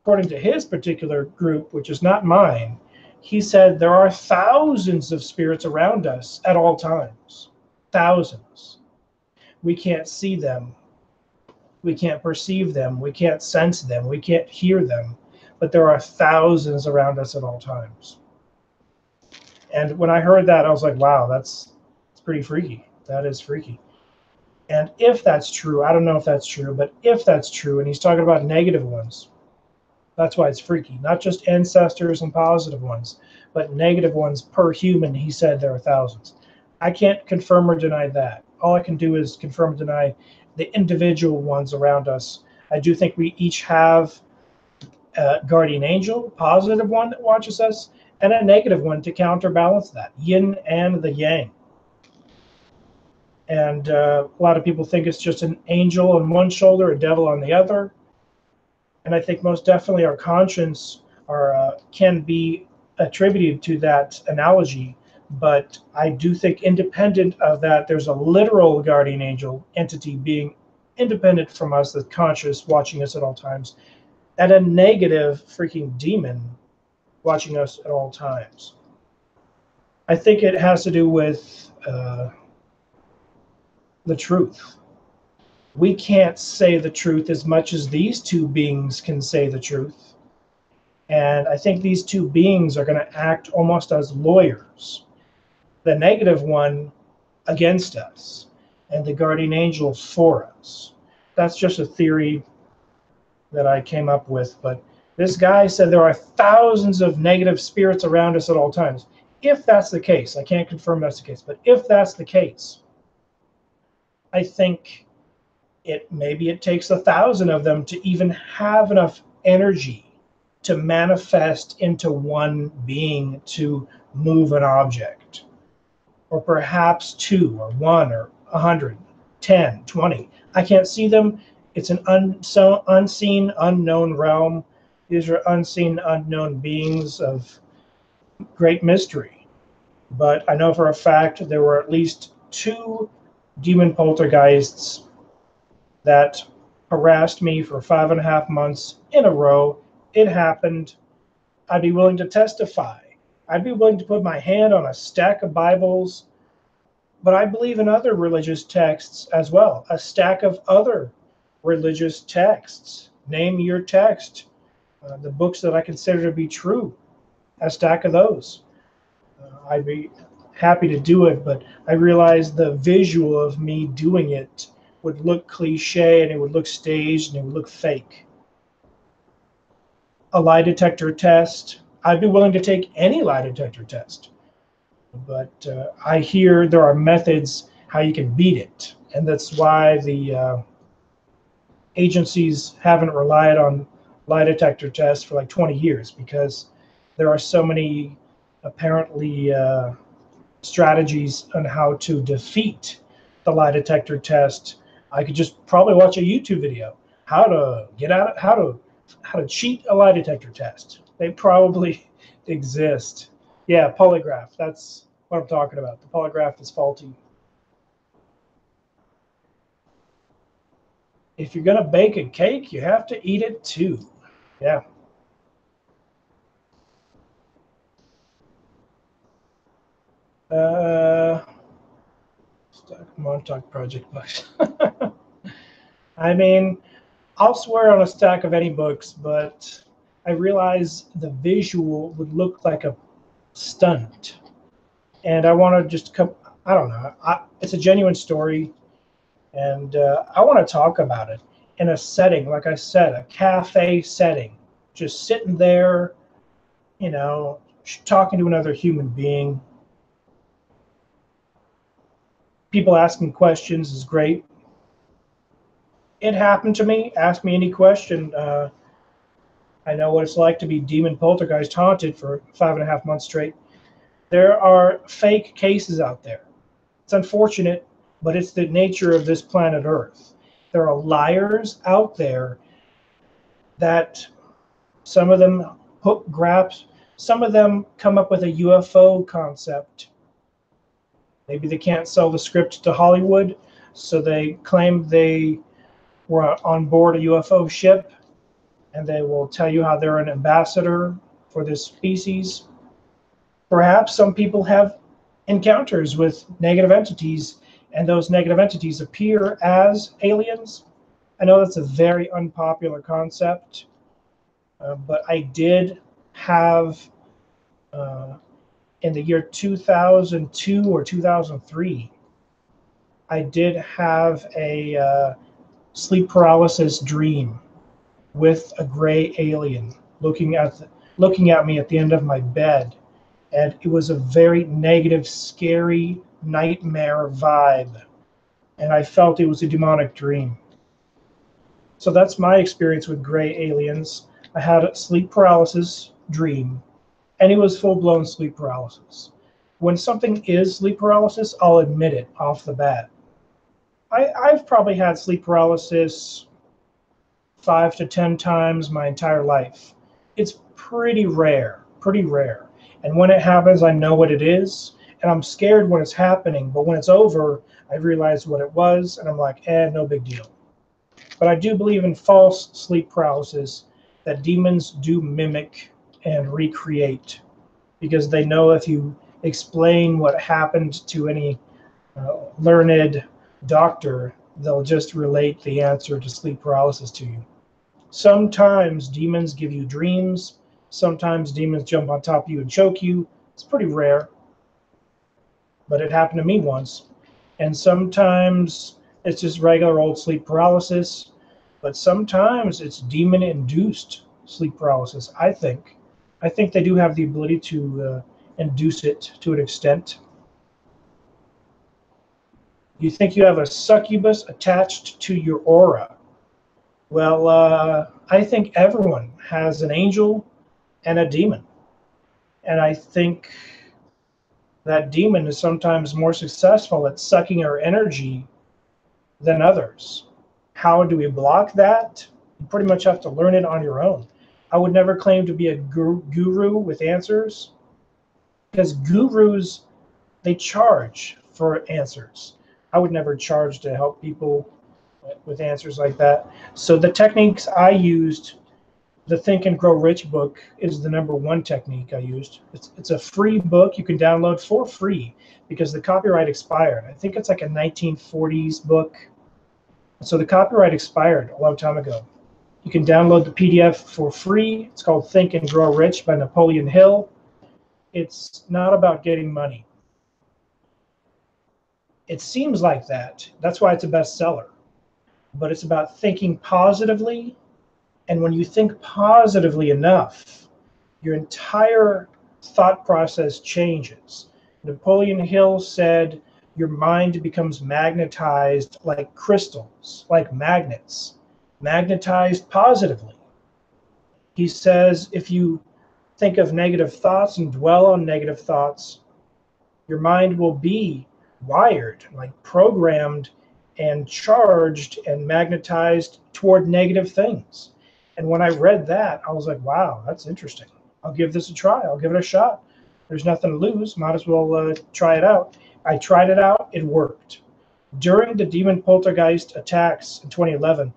according to his particular group, which is not mine, he said there are thousands of spirits around us at all times. Thousands. We can't see them. We can't perceive them. We can't sense them. We can't hear them. But there are thousands around us at all times. And when I heard that, I was like, wow, it's pretty freaky. That is freaky. And if that's true, I don't know if that's true, but if that's true, and he's talking about negative ones, that's why it's freaky. Not just ancestors and positive ones, but negative ones per human. He said there are thousands. I can't confirm or deny that. All I can do is confirm and deny the individual ones around us. I do think we each have a guardian angel, positive one that watches us, and a negative one to counterbalance that, yin and the yang. And a lot of people think it's just an angel on one shoulder, a devil on the other. And I think most definitely our conscience can be attributed to that analogy. But I do think independent of that, there's a literal guardian angel entity being independent from us, that's conscious, watching us at all times, and a negative freaking demon watching us at all times. I think it has to do with the truth. We can't say the truth as much as these two beings can say the truth. And I think these two beings are going to act almost as lawyers. The negative one against us, and the guardian angel for us. That's just a theory that I came up with. But this guy said there are thousands of negative spirits around us at all times. If that's the case, I can't confirm that's the case, but if that's the case, I think maybe it takes 1,000 of them to even have enough energy to manifest into one being to move an object. Or perhaps 2 or 1 or 100, 10, 20. I can't see them. It's an unseen, unknown realm. These are unseen, unknown beings of great mystery. But I know for a fact there were at least 2 demon poltergeists that harassed me for 5.5 months in a row. It happened. I'd be willing to testify. I'd be willing to put my hand on a stack of Bibles, but I believe in other religious texts as well. A stack of other religious texts. Name your text. The books that I consider to be true. A stack of those. I'd be happy to do it, but I realize the visual of me doing it would look cliche, and it would look staged, and it would look fake. A lie detector test. I'd be willing to take any lie detector test. But I hear there are methods how you can beat it, and that's why the agencies haven't relied on lie detector tests for like 20 years, because there are so many apparently strategies on how to defeat the lie detector test. I could just probably watch a YouTube video how to get out, how to cheat a lie detector test. They probably exist. Yeah, polygraph. That's what I'm talking about. The polygraph is faulty. If you're gonna bake a cake, you have to eat it too. Yeah. Montauk Project books. I mean, I'll swear on a stack of any books, but I realize the visual would look like a stunt, and I want to just come. I don't know. It's a genuine story, and I want to talk about it in a setting, like I said, a cafe setting, just sitting there, you know, talking to another human being. People asking questions is great. It happened to me. Ask me any question. I know what it's like to be demon poltergeist haunted for 5.5 months straight. There are fake cases out there. It's unfortunate, but it's the nature of this planet Earth. There are liars out there that some of them hook grabs, some of them come up with a UFO concept. Maybe they can't sell the script to Hollywood, so they claim they were on board a UFO ship, and they will tell you how they're an ambassador for this species. Perhaps some people have encounters with negative entities, and those negative entities appear as aliens. I know that's a very unpopular concept, but I did have, in the year 2002 or 2003, I did have a sleep paralysis dream with a gray alien looking at me at the end of my bed, and it was a very negative, scary nightmare vibe, and I felt it was a demonic dream. So that's my experience with gray aliens. I had a sleep paralysis dream, and it was full-blown sleep paralysis. When something is sleep paralysis, I'll admit it off the bat. I've probably had sleep paralysis 5 to 10 times my entire life. It's pretty rare, pretty rare. And when it happens, I know what it is, and I'm scared when it's happening. But when it's over, I realize what it was, and I'm like, no big deal. But I do believe in false sleep paralysis, that demons do mimic and recreate, because they know if you explain what happened to any learned doctor, they'll just relate the answer to sleep paralysis to you. Sometimes demons give you dreams. Sometimes demons jump on top of you and choke you. It's pretty rare, but it happened to me once. And sometimes it's just regular old sleep paralysis, but sometimes it's demon-induced sleep paralysis, I think. I think they do have the ability to induce it to an extent. You think you have a succubus attached to your aura? Well, I think everyone has an angel and a demon. And I think that demon is sometimes more successful at sucking our energy than others. How do we block that? You pretty much have to learn it on your own. I would never claim to be a guru with answers, because gurus, they charge for answers. I would never charge to help people with answers like that. So the techniques I used, the Think and Grow Rich book is the #1 technique I used. It's a free book you can download for free because the copyright expired. I think it's like a 1940s book. So the copyright expired a long time ago. You can download the PDF for free. It's called Think and Grow Rich by Napoleon Hill. It's not about getting money. It seems like that. That's why it's a bestseller. But it's about thinking positively. And when you think positively enough, your entire thought process changes. Napoleon Hill said your mind becomes magnetized like crystals, like magnets, magnetized positively. He says if you think of negative thoughts and dwell on negative thoughts, your mind will be wired, like programmed and charged and magnetized toward negative things. And when I read that, I was like, wow, that's interesting. I'll give this a try. I'll give it a shot. There's nothing to lose. Might as well try it out. I tried it out. It worked. During the demon poltergeist attacks in 2011,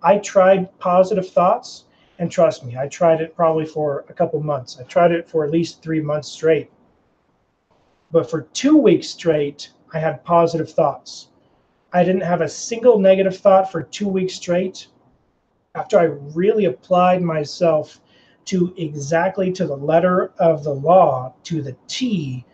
I tried positive thoughts. And trust me, I tried it probably for a couple months. I tried it for at least 3 months straight. But for 2 weeks straight, I had positive thoughts. I didn't have a single negative thought for 2 weeks straight. After I really applied myself to exactly to the letter of the law, to the T,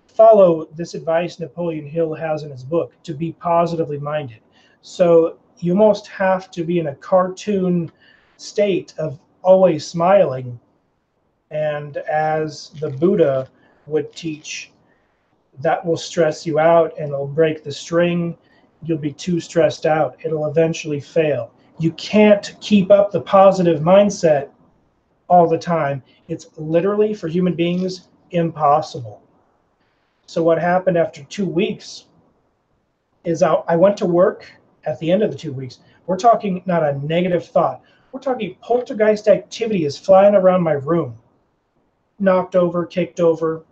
follow this advice Napoleon Hill has in his book, to be positively minded. So you almost have to be in a cartoon state of always smiling. And as the Buddha would teach, that will stress you out and it'll break the string. You'll be too stressed out. It'll eventually fail. You can't keep up the positive mindset all the time. It's literally, for human beings, impossible. So what happened after 2 weeks is I went to work at the end of the 2 weeks. We're talking not a negative thought. We're talking poltergeist activity is flying around my room. Knocked over, kicked over,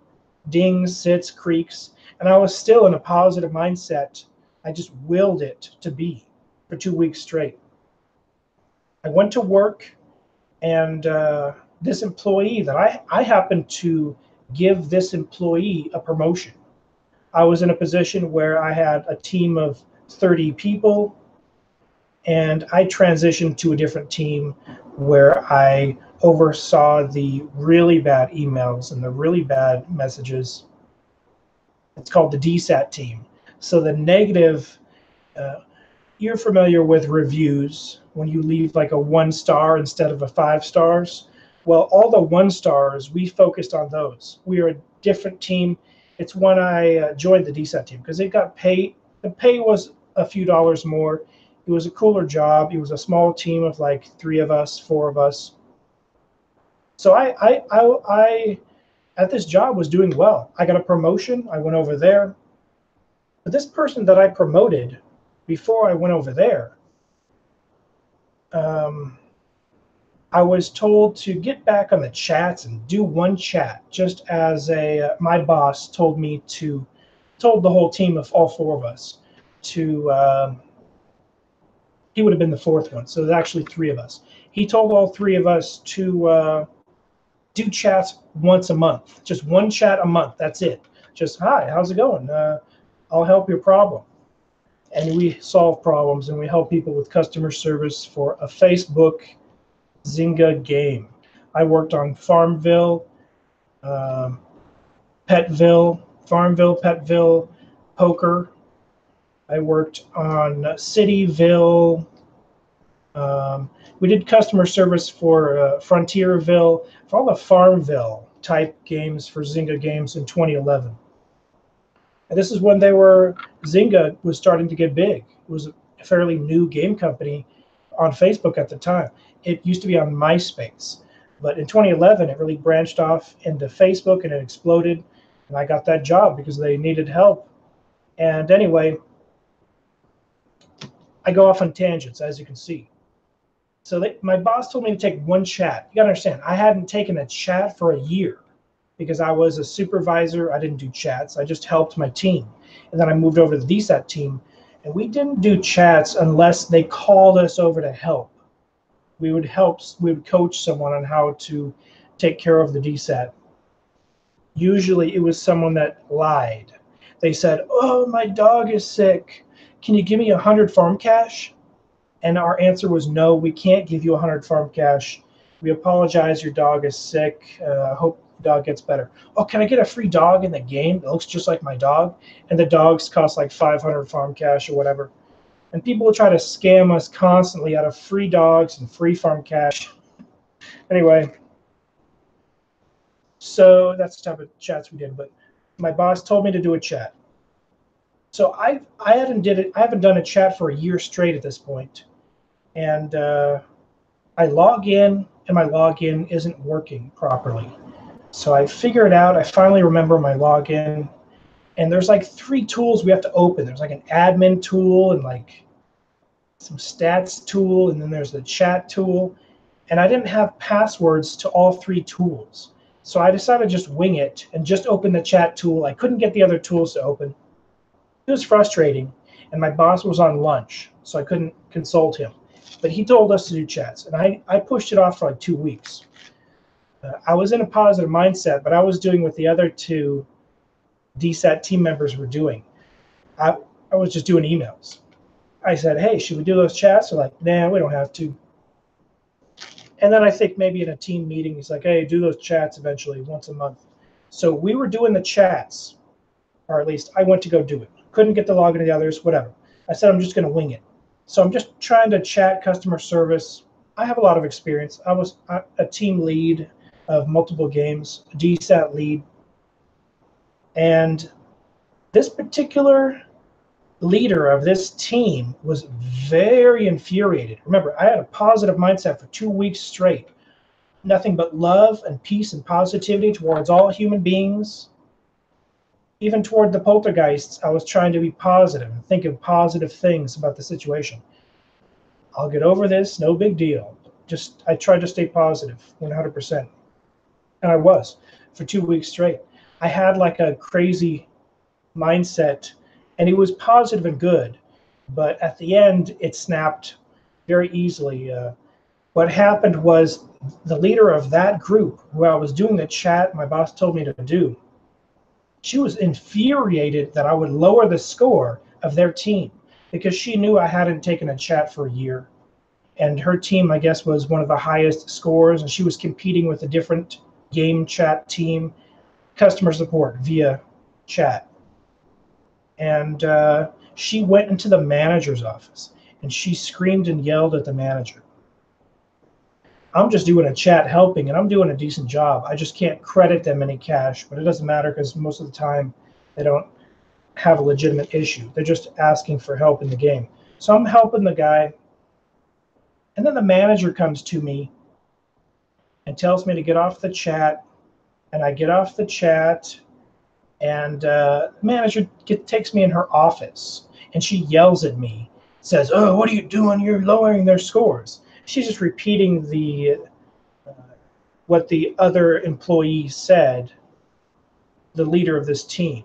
dings, sits, creaks, and I was still in a positive mindset. I just willed it to be for 2 weeks straight. I went to work, and this employee that I happened to give this employee a promotion. I was in a position where I had a team of 30 people, and I transitioned to a different team where I oversaw the really bad emails and the really bad messages. It's called the DSAT team. So the negative, you're familiar with reviews when you leave like a 1 star instead of a 5 stars. Well, all the 1 stars, we focused on those. We are a different team. It's when I joined the DSAT team because it got paid. The pay was a few dollars more. It was a cooler job. It was a small team of like 3 of us, 4 of us. So I at this job was doing well. I got a promotion. I went over there. But this person that I promoted before I went over there, I was told to get back on the chats and do 1 chat, just as my boss told me to, told the whole team of all 4 of us to, he would have been the 4th one, so there's actually 3 of us. He told all 3 of us to do chats once a month, just 1 chat a month, that's it. Just, hi, how's it going? I'll help your problem. And we solve problems and we help people with customer service for a Facebook Zynga game. I worked on Farmville, Petville, Poker. I worked on Cityville. We did customer service for Frontierville, for all the Farmville type games for Zynga games in 2011. And this is when Zynga was starting to get big. It was a fairly new game company on Facebook at the time. It used to be on MySpace. But in 2011, it really branched off into Facebook and it exploded. And I got that job because they needed help. And anyway, I go off on tangents, as you can see. So my boss told me to take 1 chat. You gotta understand, I hadn't taken a chat for a year because I was a supervisor. I didn't do chats. I just helped my team. And then I moved over to the DSAT team. And we didn't do chats unless they called us over to help. We would coach someone on how to take care of the DSAT. Usually it was someone that lied. They said, oh, my dog is sick. Can you give me 100 farm cash? And our answer was, no, we can't give you 100 farm cash. We apologize, your dog is sick. Hope the dog gets better. Oh, can I get a free dog in the game that looks just like my dog? And the dogs cost like 500 farm cash or whatever. And people will try to scam us constantly out of free dogs and free farm cash. Anyway, so that's the type of chats we did. But my boss told me to do a chat. So I haven't done a chat for a year straight at this point, and I log in and my login isn't working properly. So I figure it out. I finally remember my login, and there's like 3 tools we have to open. There's like an admin tool and like some stats tool, and then there's the chat tool. And I didn't have passwords to all 3 tools. So I decided to just wing it and just open the chat tool. I couldn't get the other tools to open. It was frustrating, and my boss was on lunch, so I couldn't consult him. But he told us to do chats, and I pushed it off for like 2 weeks. I was in a positive mindset, but I was doing what the other 2 DSAT team members were doing. I was just doing emails. I said, hey, should we do those chats? They're like, nah, we don't have to. And then I think maybe in a team meeting, he's like, hey, do those chats eventually, once a month. So we were doing the chats, or at least I went to go do it. Couldn't get the login to the others, whatever. I said, I'm just going to wing it. So I'm just trying to chat customer service. I have a lot of experience. I was a team lead of multiple games, a DSAT lead. And this particular leader of this team was very infuriated. Remember, I had a positive mindset for 2 weeks straight. Nothing but love and peace and positivity towards all human beings. Even toward the poltergeists, I was trying to be positive and think of positive things about the situation. I'll get over this, no big deal. I tried to stay positive 100%. And I was for 2 weeks straight. I had like a crazy mindset, and it was positive and good. But at the end, it snapped very easily. What happened was the leader of that group, who I was doing the chat my boss told me to do, she was infuriated that I would lower the score of their team because she knew I hadn't taken a chat for a year. And her team, I guess, was one of the highest scores, and she was competing with a different game chat team, customer support via chat. And she went into the manager's office, and she screamed and yelled at the manager. I'm just doing a chat helping, and I'm doing a decent job. I just can't credit them any cash, but it doesn't matter because most of the time they don't have a legitimate issue. They're just asking for help in the game. So I'm helping the guy, and then the manager comes to me and tells me to get off the chat, and I get off the chat, and the manager takes me in her office, and she yells at me, says, oh, what are you doing? You're lowering their scores. She's just repeating what the other employee said, the leader of this team.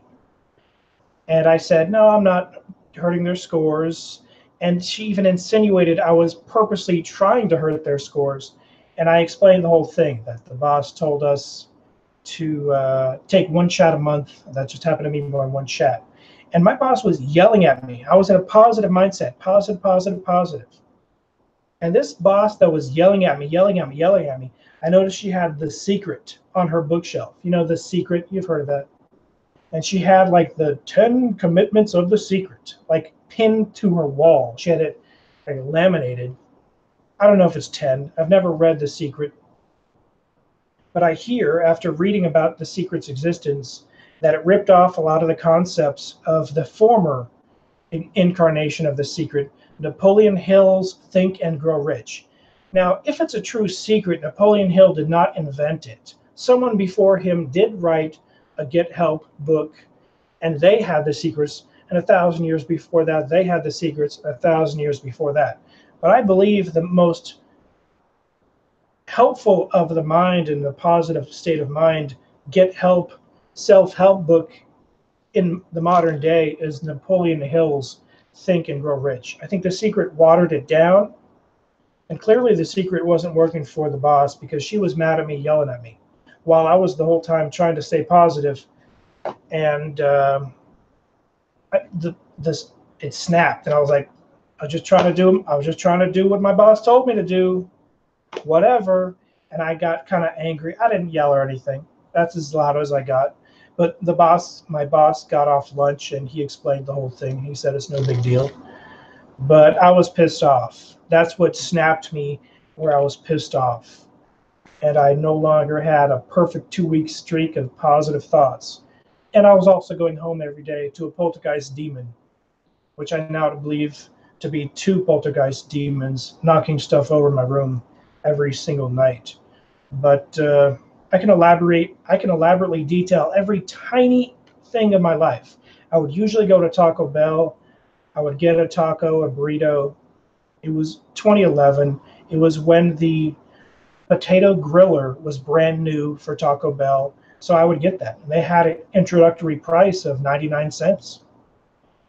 And I said, no, I'm not hurting their scores. And she even insinuated I was purposely trying to hurt their scores. And I explained the whole thing, that the boss told us to take 1 chat a month. That just happened to me by 1 chat. And my boss was yelling at me. I was in a positive mindset, positive, positive, positive. And this boss that was yelling at me, I noticed she had The Secret on her bookshelf. You know, The Secret, you've heard of that. And she had like the 10 commitments of The Secret, like pinned to her wall. She had it like laminated. I don't know if it's 10. I've never read The Secret. But I hear, after reading about The Secret's existence, that it ripped off a lot of the concepts of the former incarnation of The Secret, Napoleon Hill's Think and Grow Rich. Now, if it's a true secret, Napoleon Hill did not invent it. Someone before him did write a Get Help book, and they had the secrets, and 1,000 years before that, they had the secrets, 1,000 years before that. But I believe the most helpful of the mind and the positive state of mind, Get Help, self-help book in the modern day is Napoleon Hill's Think and Grow Rich. I think The Secret watered it down, and clearly The Secret wasn't working for the boss because she was mad at me, yelling at me, while I was the whole time trying to stay positive. And it snapped, and I was like, I was just trying to do what my boss told me to do, whatever. And I got kind of angry. I didn't yell or anything. That's as loud as I got. But my boss got off lunch, and he explained the whole thing. He said it's no big deal. But I was pissed off. That's what snapped me, where I was pissed off. And I no longer had a perfect 2-week streak of positive thoughts. And I was also going home every day to a poltergeist demon, which I now believe to be 2 poltergeist demons knocking stuff over my room every single night. But I can elaborately detail every tiny thing of my life. I would usually go to Taco Bell. I would get a taco, a burrito. It was 2011. It was when the potato griller was brand new for Taco Bell. So I would get that. And they had an introductory price of 99 cents.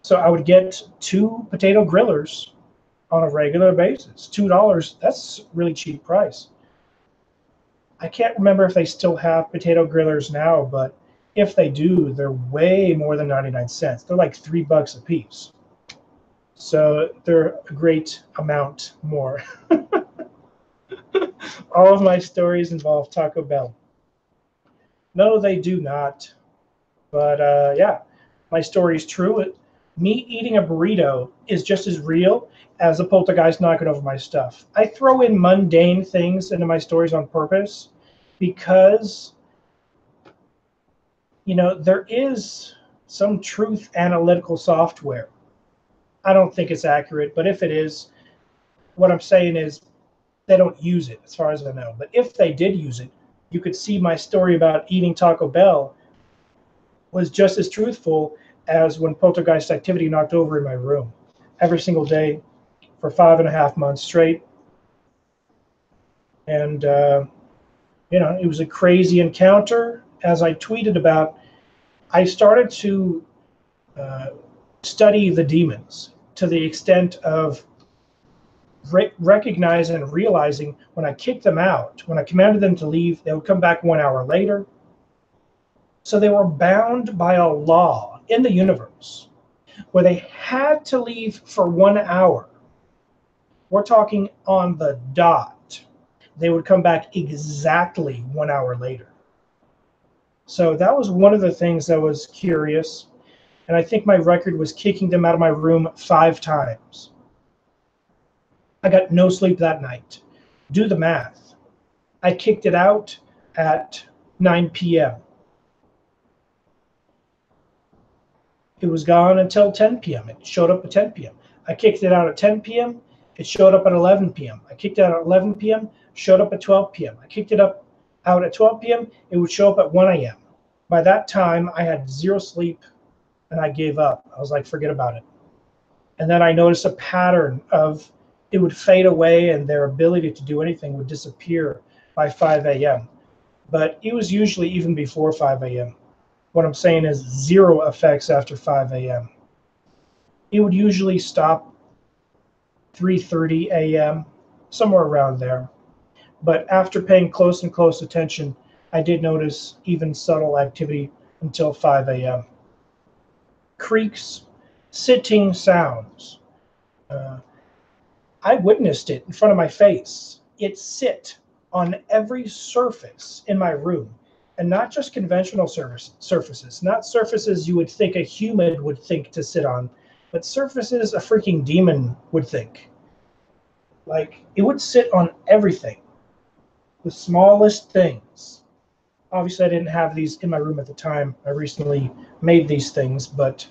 So I would get 2 potato grillers on a regular basis. $2, that's a really cheap price. I can't remember if they still have potato grillers now, but if they do, they're way more than 99 cents. They're like $3 a piece. So they're a great amount more. All of my stories involve Taco Bell. No, they do not. But yeah, my story is true. Me eating a burrito is just as real as a poltergeist knocking over my stuff. I throw in mundane things into my stories on purpose because, you know, there is some truth analytical software. I don't think it's accurate, but if it is, what I'm saying is they don't use it as far as I know. But if they did use it, you could see my story about eating Taco Bell was just as truthful as when poltergeist activity knocked over in my room every single day for 5.5 months straight. And, you know, it was a crazy encounter. As I tweeted about, I started to study the demons to the extent of recognizing and realizing when I kicked them out, when I commanded them to leave, they would come back 1 hour later. So they were bound by a law in the universe where they had to leave for 1 hour. We're talking on the dot. They would come back exactly 1 hour later. So that was one of the things that was curious. And I think my record was kicking them out of my room 5 times. I got no sleep that night. Do the math. I kicked it out at 9 p.m. It was gone until 10 p.m. It showed up at 10 p.m. I kicked it out at 10 p.m. It showed up at 11 p.m. I kicked it out at 11 p.m. Showed up at 12 p.m. I kicked it out at 12 p.m. It would show up at 1 a.m. By that time, I had 0 sleep, and I gave up. I was like, forget about it. And then I noticed a pattern of it would fade away, and their ability to do anything would disappear by 5 a.m. But it was usually even before 5 a.m. What I'm saying is 0 effects after 5 a.m. It would usually stop 3:30 a.m., somewhere around there. But after paying close attention, I did notice even subtle activity until 5 a.m. Creaks, sitting sounds. I witnessed it in front of my face. It sit on every surface in my room. And not just conventional surfaces, not surfaces you would think a human would think to sit on, but surfaces a freaking demon would think. Like, it would sit on everything, the smallest things. Obviously, I didn't have these in my room at the time. I recently made these things, but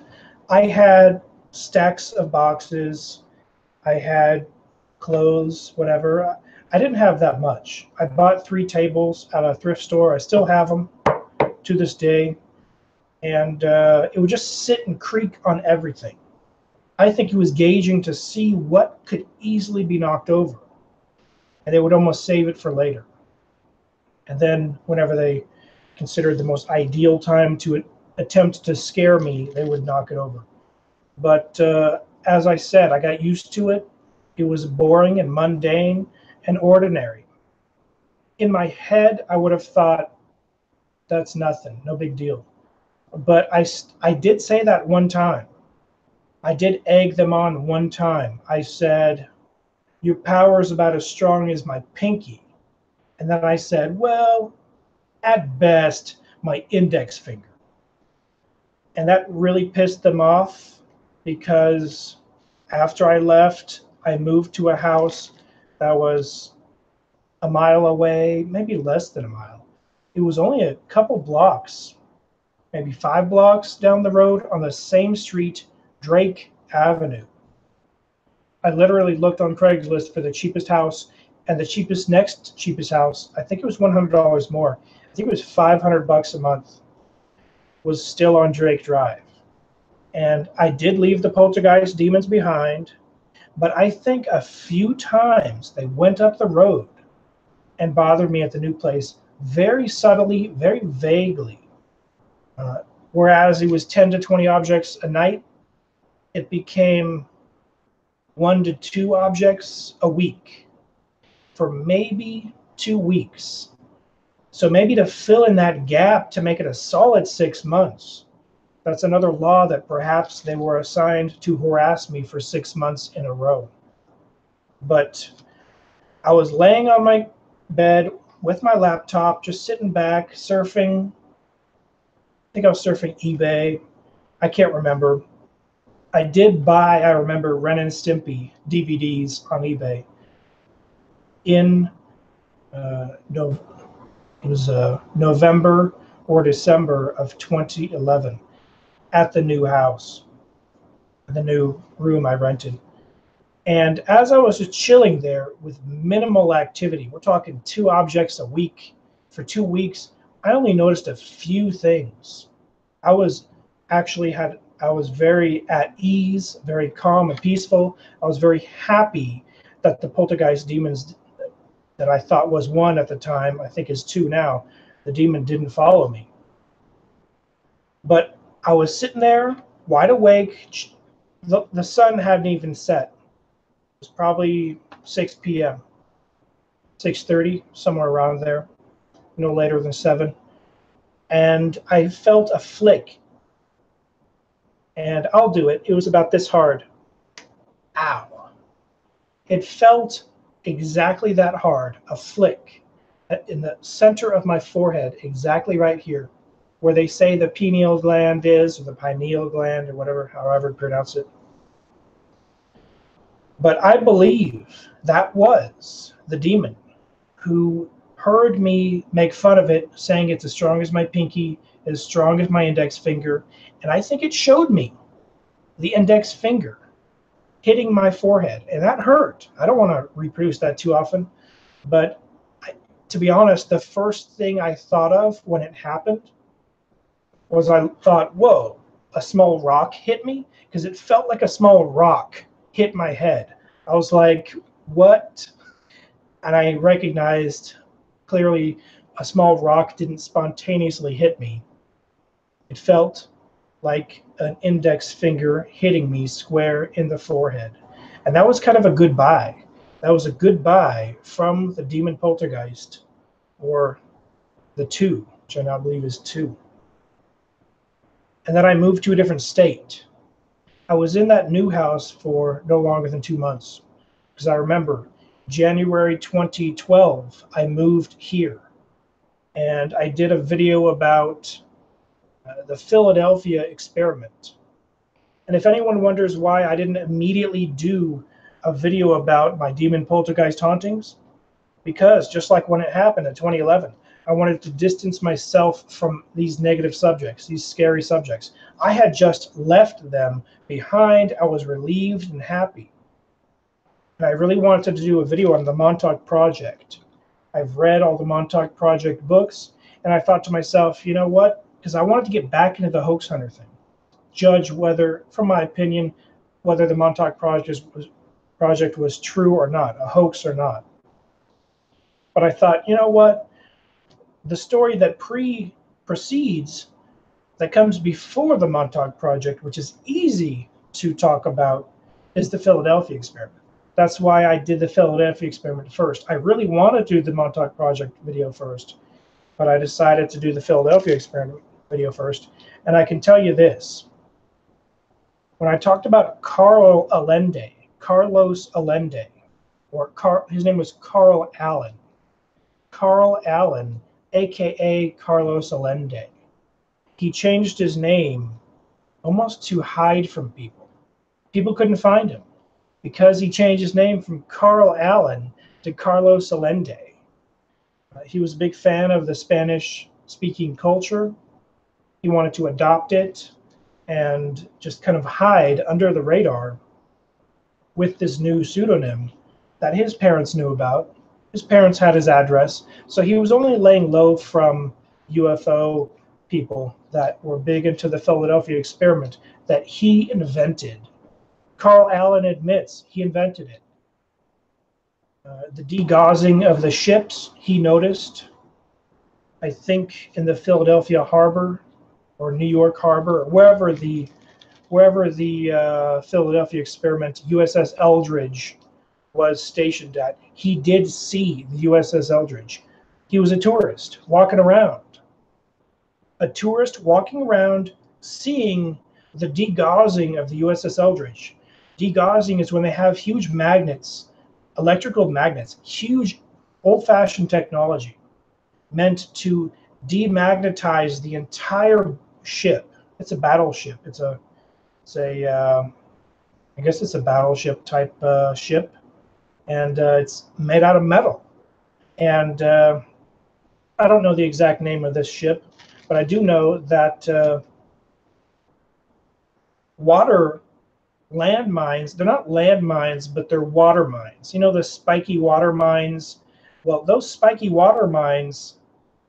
I had stacks of boxes. I had clothes, whatever. I didn't have that much. I bought 3 tables at a thrift store. I still have them to this day. And it would just sit and creak on everything. I think he was gauging to see what could easily be knocked over. And they would almost save it for later. And then whenever they considered the most ideal time to attempt to scare me, they would knock it over. But as I said, I got used to it. It was boring and mundane and ordinary. In my head, I would have thought, that's nothing, no big deal. But I did say that one time. I did egg them on one time. I said, your power is about as strong as my pinky. And then I said, well, at best, my index finger. And that really pissed them off because after I left, I moved to a house that was a mile away, maybe less than a mile. It was only a couple blocks maybe 5 blocks down the road on the same street, Drake Avenue. I literally looked on Craigslist for the cheapest house, and the next cheapest house, I think it was $100 more. I think it was $500 a month, was still on Drake Drive. And I did leave the poltergeist demons behind, but I think a few times they went up the road and bothered me at the new place very subtly, very vaguely. Whereas it was 10 to 20 objects a night, it became 1 to 2 objects a week for maybe 2 weeks. So maybe to fill in that gap to make it a solid 6 months, that's another law that perhaps they were assigned to harass me for 6 months in a row. But I was laying on my bed with my laptop, just sitting back, surfing. I think I was surfing eBay. I can't remember. I did buy, I remember, Ren and Stimpy DVDs on eBay in November or December of 2011 at the new house, the new room I rented. And as I was just chilling there with minimal activity, we're talking 2 objects a week for 2 weeks, I only noticed a few things. I was very at ease, very calm and peaceful. I was very happy that the poltergeist demons that I thought was 1 at the time, I think is 2 now, the demon didn't follow me. But I was sitting there, wide awake. The sun hadn't even set. It was probably 6 p.m., 6:30, somewhere around there, no later than 7. And I felt a flick. And I'll do it. It was about this hard. Ow. It felt exactly that hard, a flick in the center of my forehead, exactly right here, where they say the pineal gland is, or the pineal gland, or whatever, however you pronounce it. But I believe that was the demon who heard me make fun of it, saying it's as strong as my pinky, as strong as my index finger, and I think it showed me the index finger hitting my forehead, and that hurt. I don't want to reproduce that too often, but to be honest, the first thing I thought of when it happened was I thought, whoa, a small rock hit me? Because it felt like a small rock hit my head. I was like, what? And I recognized clearly a small rock didn't spontaneously hit me. It felt like an index finger hitting me square in the forehead. And that was kind of a goodbye. That was a goodbye from the demon poltergeist, or the 2, which I now believe is 2. And then I moved to a different state. I was in that new house for no longer than 2 months, because I remember January 2012, I moved here. And I did a video about the Philadelphia experiment. And if anyone wonders why I didn't immediately do a video about my demon poltergeist hauntings, because just like when it happened in 2011, I wanted to distance myself from these negative subjects, these scary subjects. I had just left them behind. I was relieved and happy. And I really wanted to do a video on the Montauk Project. I've read all the Montauk Project books, and I thought to myself, you know what? Because I wanted to get back into the hoax hunter thing. Judge whether, from my opinion, whether the Montauk Project was true or not, a hoax or not. But I thought, you know what? The story that precedes, that comes before the Montauk Project, which is easy to talk about, is the Philadelphia experiment. That's why I did the Philadelphia experiment first. I really wanted to do the Montauk Project video first, but I decided to do the Philadelphia experiment video first. And I can tell you this. When I talked about Carlos Allende, or his name was Carl Allen. Carl Allen, aka Carlos Allende. He changed his name almost to hide from people. People couldn't find him because he changed his name from Carl Allen to Carlos Allende. He was a big fan of the Spanish-speaking culture, He wanted to adopt it and just kind of hide under the radar with this new pseudonym that his parents knew about. His parents had his address, so he was only laying low from UFO people that were big into the Philadelphia experiment that he invented. Carl Allen admits he invented it. The degauzing of the ships he noticed, I think in the Philadelphia harbor or New York harbor, or wherever the Philadelphia experiment USS Eldridge was stationed at. He did see the USS Eldridge. He was a tourist walking around. A tourist walking around seeing the degauzing of the USS Eldridge. Degauzing is when they have huge magnets, electrical magnets, huge old-fashioned technology meant to demagnetize the entire ship. It's a battleship. I guess it's a battleship type ship, and it's made out of metal. And I don't know the exact name of this ship, but I do know that water landmines, they're not landmines, but they're water mines. You know, the spiky water mines? Well, those spiky water mines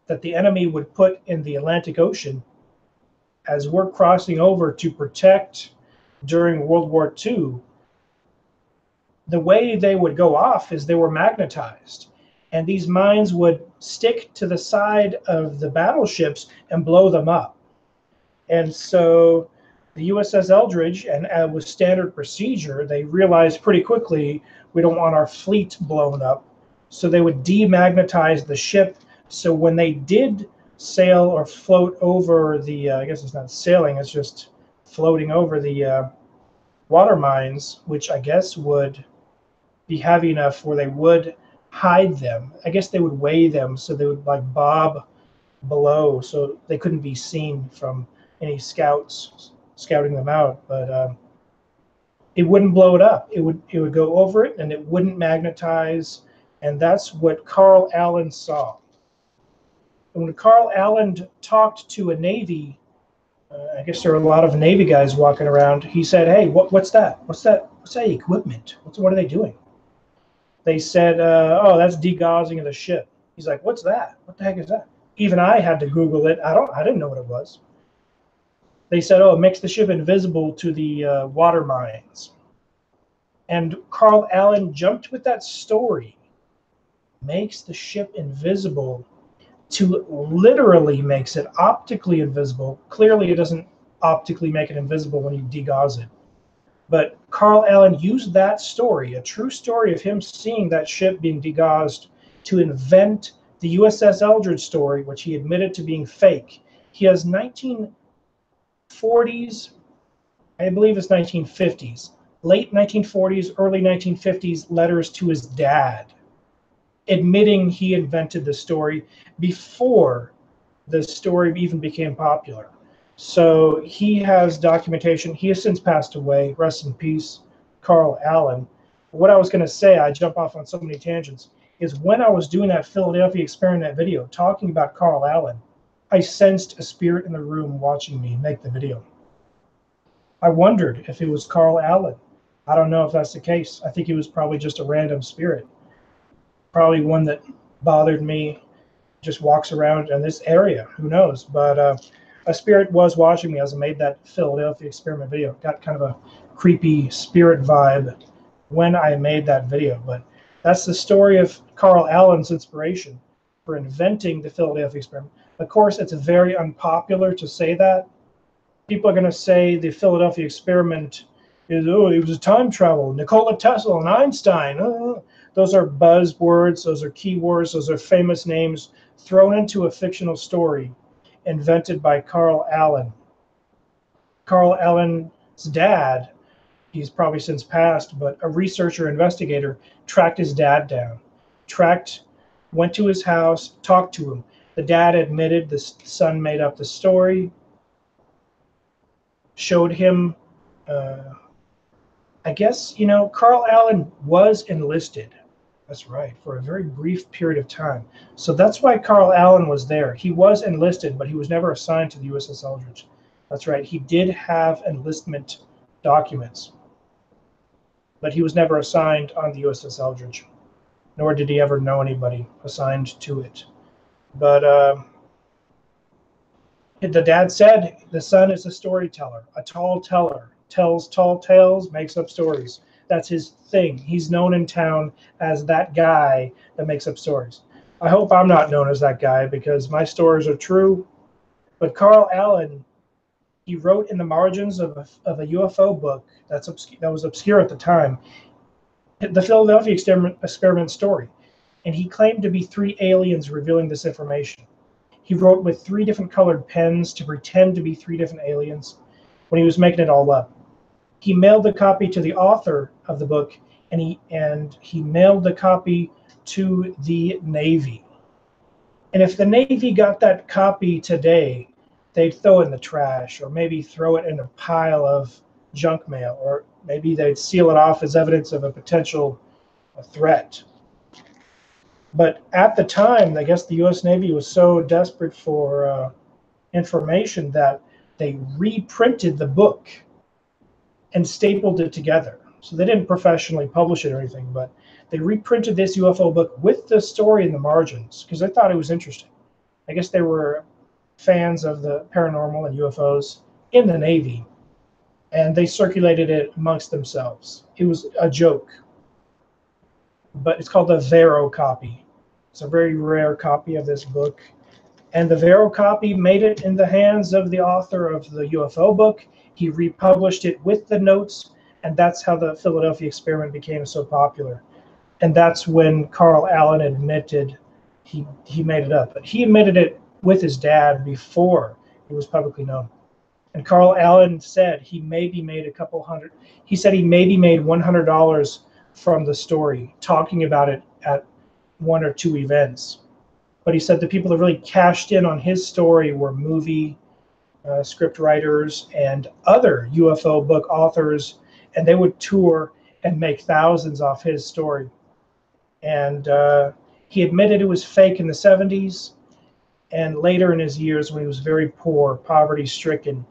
that the enemy would put in the Atlantic Ocean as we're crossing over to protect during World War II, the way they would go off is they were magnetized. And these mines would stick to the side of the battleships and blow them up. And so the USS Eldridge, and with standard procedure, they realized pretty quickly we don't want our fleet blown up. So they would demagnetize the ship. So when they did sail or float over the, I guess it's not sailing, it's just floating over the water mines, which I guess would be heavy enough where they would hide them. I guess they would weigh them so they would like bob below so they couldn't be seen from any scouts scouting them out. But it wouldn't blow it up. It would go over it and it wouldn't magnetize. And that's what Carl Allen saw. And when Carl Allen talked to a Navy, I guess there are a lot of Navy guys walking around, he said, hey, what's that? What's that equipment? What are they doing? They said, oh, that's degauzing of the ship. He's like, what's that? What the heck is that? Even I had to Google it. I didn't know what it was. They said, oh, it makes the ship invisible to the water mines. And Carl Allen jumped with that story. Makes the ship invisible to literally makes it optically invisible. Clearly, it doesn't optically make it invisible when you degauze it. But Carl Allen used that story, a true story of him seeing that ship being degauzed, to invent the USS Eldridge story, which he admitted to being fake. He has 1940s, I believe it's 1950s, late 1940s, early 1950s letters to his dad, admitting he invented the story before the story even became popular. So he has documentation. He has since passed away. Rest in peace, Carl Allen. What I was going to say, I jump off on so many tangents, is when I was doing that Philadelphia experiment video talking about Carl Allen, I sensed a spirit in the room watching me make the video. I wondered if it was Carl Allen. I don't know if that's the case. I think he was probably just a random spirit. Probably one that bothered me, just walks around in this area. Who knows? But a spirit was watching me as I made that Philadelphia experiment video. Got kind of a creepy spirit vibe when I made that video. But that's the story of Carl Allen's inspiration for inventing the Philadelphia experiment. Of course, it's very unpopular to say that. People are going to say the Philadelphia experiment is, oh, it was a time travel. Nikola Tesla and Einstein. Those are buzzwords. Those are keywords. Those are famous names thrown into a fictional story invented by Carl Allen. Carl Allen's dad, he's probably since passed, but a researcher, investigator, tracked his dad down. Went to his house, talked to him. The dad admitted the son made up the story, showed him, I guess, Carl Allen was enlisted. That's right, for a very brief period of time. So that's why Carl Allen was there. He was enlisted, but he was never assigned to the USS Eldridge. That's right, he did have enlistment documents, but he was never assigned on the USS Eldridge, nor did he ever know anybody assigned to it. But the dad said the son is a storyteller, a tall teller, tells tall tales, makes up stories. That's his thing. He's known in town as that guy that makes up stories. I hope I'm not known as that guy because my stories are true. But Carl Allen, he wrote in the margins of a UFO book that was obscure at the time, the Philadelphia experiment story. And he claimed to be 3 aliens revealing this information. He wrote with 3 different colored pens to pretend to be 3 different aliens when he was making it all up. He mailed the copy to the author of the book, and he mailed the copy to the Navy. And if the Navy got that copy today, they'd throw it in the trash, or maybe throw it in a pile of junk mail, or maybe they'd seal it off as evidence of a potential threat. But at the time, I guess the U.S. Navy was so desperate for information that they reprinted the book and stapled it together. So they didn't professionally publish it or anything, but they reprinted this UFO book with the story in the margins because they thought it was interesting. I guess they were fans of the paranormal and UFOs in the Navy, and they circulated it amongst themselves. It was a joke, but it's called the Vero copy. It's a very rare copy of this book, and the Vero copy made it in the hands of the author of the UFO book. He republished it with the notes, and that's how the Philadelphia experiment became so popular. And that's when Carl Allen admitted he made it up. But he admitted it with his dad before it was publicly known. And Carl Allen said he maybe made he said he maybe made $100 from the story, talking about it at 1 or 2 events. But he said the people that really cashed in on his story were movie script writers and other UFO book authors, and they would tour and make thousands off his story. And he admitted it was fake in the 70s, and later in his years when he was very poor, poverty-stricken,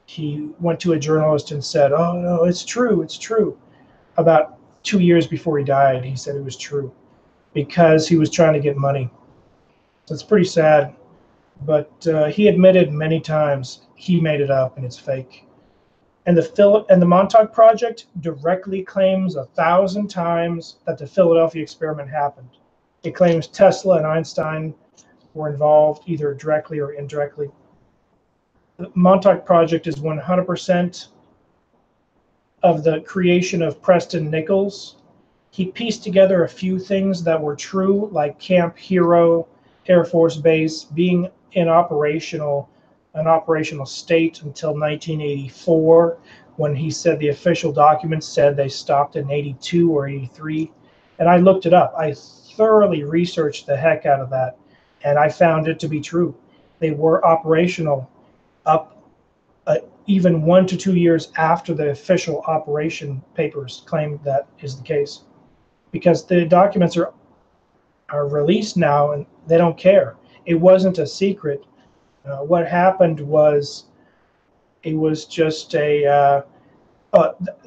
he went to a journalist and said, "Oh no, it's true, it's true." About 2 years before he died, he said it was true because he was trying to get money. So it's pretty sad. But he admitted many times he made it up and it's fake. And the Montauk Project directly claims 1,000 times that the Philadelphia experiment happened. It claims Tesla and Einstein were involved either directly or indirectly. The Montauk Project is 100% of the creation of Preston Nichols. He pieced together a few things that were true, like Camp Hero Air Force Base being an operational state until 1984, when he said the official documents said they stopped in 82 or 83. And I looked it up. I thoroughly researched the heck out of that, and I found it to be true. They were operational up even 1 to 2 years after the official operation papers claimed that is the case, because the documents are released now and they don't care. It wasn't a secret. What happened was it was just they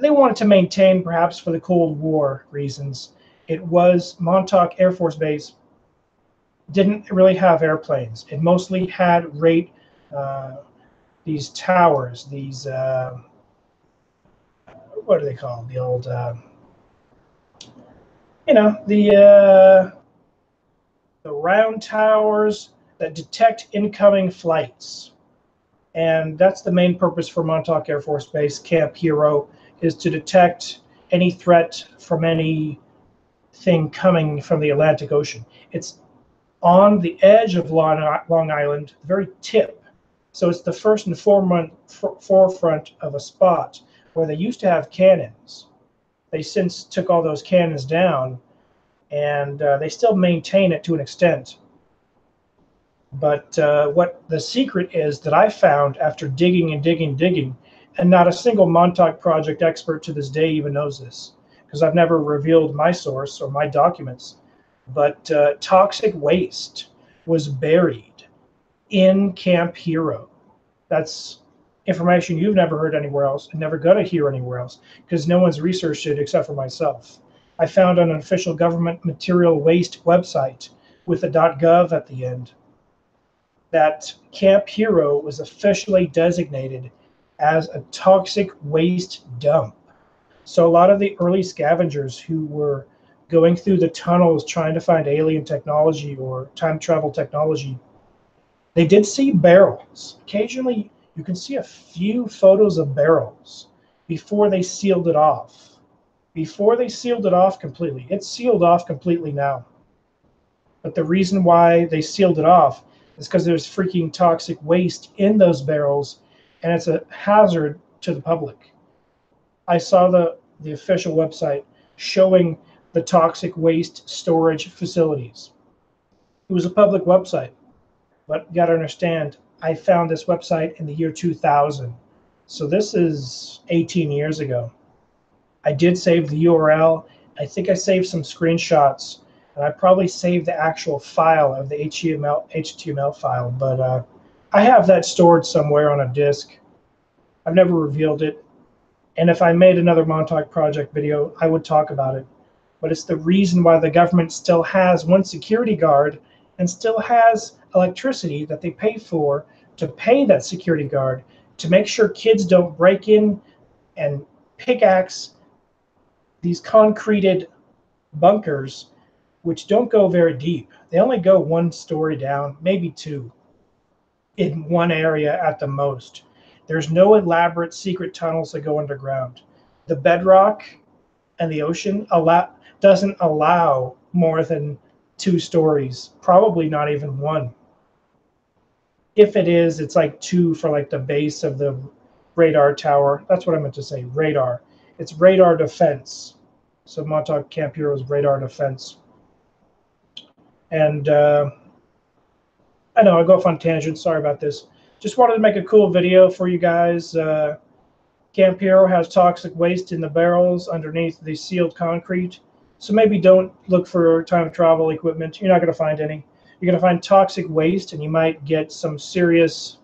wanted to maintain, perhaps for the Cold War reasons. It was Montauk Air Force Base didn't really have airplanes. It mostly had these towers, these what are they called? The old the round towers that detect incoming flights. And that's the main purpose for Montauk Air Force Base Camp Hero, is to detect any threat from anything coming from the Atlantic Ocean. It's on the edge of Long Island, the very tip. So it's the first and forefront of a spot where they used to have cannons. They since took all those cannons down, and they still maintain it to an extent. But what the secret is that I found after digging and digging, and not a single Montauk Project expert to this day even knows this, because I've never revealed my source or my documents. but toxic waste was buried in Camp Hero. That's information you've never heard anywhere else and never going to hear anywhere else because no one's researched it except for myself. I found an official government material waste website with a .gov at the end that Camp Hero was officially designated as a toxic waste dump. So a lot of the early scavengers who were going through the tunnels trying to find alien technology or time travel technology, they did see barrels. Occasionally, you can see a few photos of barrels before they sealed it off. Before they sealed it off completely. It's sealed off completely now. But the reason why they sealed it off is because there's freaking toxic waste in those barrels, and it's a hazard to the public. I saw the official website showing the toxic waste storage facilities. It was a public website, but you got to understand, I found this website in the year 2000. So this is 18 years ago. I did save the URL. I think I saved some screenshots, and I probably saved the actual file of the HTML file, but I have that stored somewhere on a disk. I've never revealed it. And if I made another Montauk Project video, I would talk about it. But it's the reason why the government still has one security guard and still has electricity that they pay for to pay that security guard to make sure kids don't break in and pickaxe these concreted bunkers, which don't go very deep. They only go 1 story down, maybe 2, in one area at the most. There's no elaborate secret tunnels that go underground. The bedrock and the ocean doesn't allow more than 2 stories, probably not even 1. If it is, it's like 2 for like the base of the radar tower. That's what I meant to say, radar. It's radar defense. So Montauk Camp Hero is radar defense. And I know I go off on tangents, sorry about this. Just wanted to make a cool video for you guys. Camp Hero has toxic waste in the barrels underneath the sealed concrete. So maybe don't look for time travel equipment. You're not going to find any. You're going to find toxic waste, and you might get some serious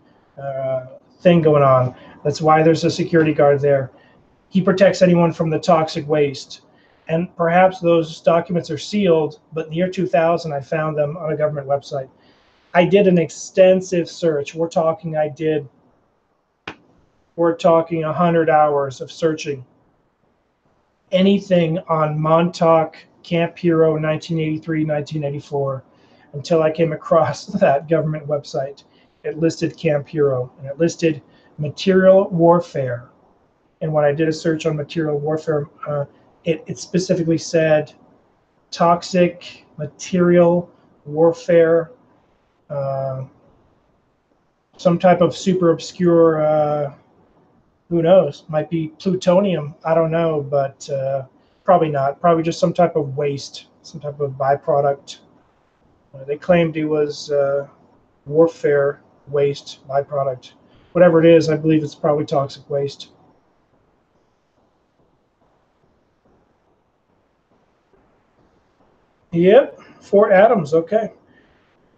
thing going on. That's why there's a security guard there. He protects anyone from the toxic waste. And perhaps those documents are sealed, but in the year 2000, I found them on a government website. I did an extensive search. We're talking 100 hours of searching. Anything on Montauk Camp Hero 1983, 1984, until I came across that government website. It listed Camp Hero, and it listed material warfare. And when I did a search on material warfare, it specifically said toxic material warfare, some type of super obscure, who knows, might be plutonium, I don't know, but probably not, probably just some type of waste, some type of byproduct. They claimed it was warfare waste byproduct. Whatever it is, I believe it's probably toxic waste. Yep, Fort Adams, okay.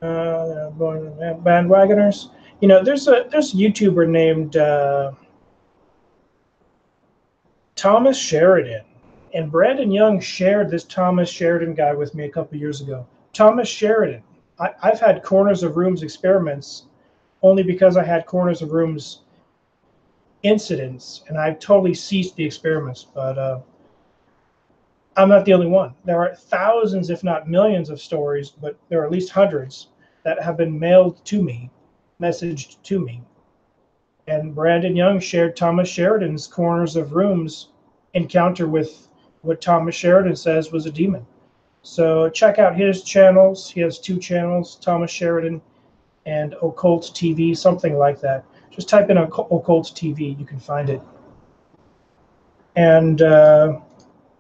Bandwagoners. You know, there's a YouTuber named Thomas Sheridan, and Brandon Young shared this Thomas Sheridan guy with me a couple years ago. Thomas Sheridan. I've had corners of rooms experiments only because I had corners of rooms incidents, and I've totally ceased the experiments, but I'm not the only one. There are thousands, if not millions, of stories, but there are at least hundreds that have been mailed to me, messaged to me. And Brandon Young shared Thomas Sheridan's corners of rooms encounter with what Thomas Sheridan says was a demon. So check out his channels. He has 2 channels, Thomas Sheridan and Occult TV, something like that. Just type in Occult TV, you can find it. And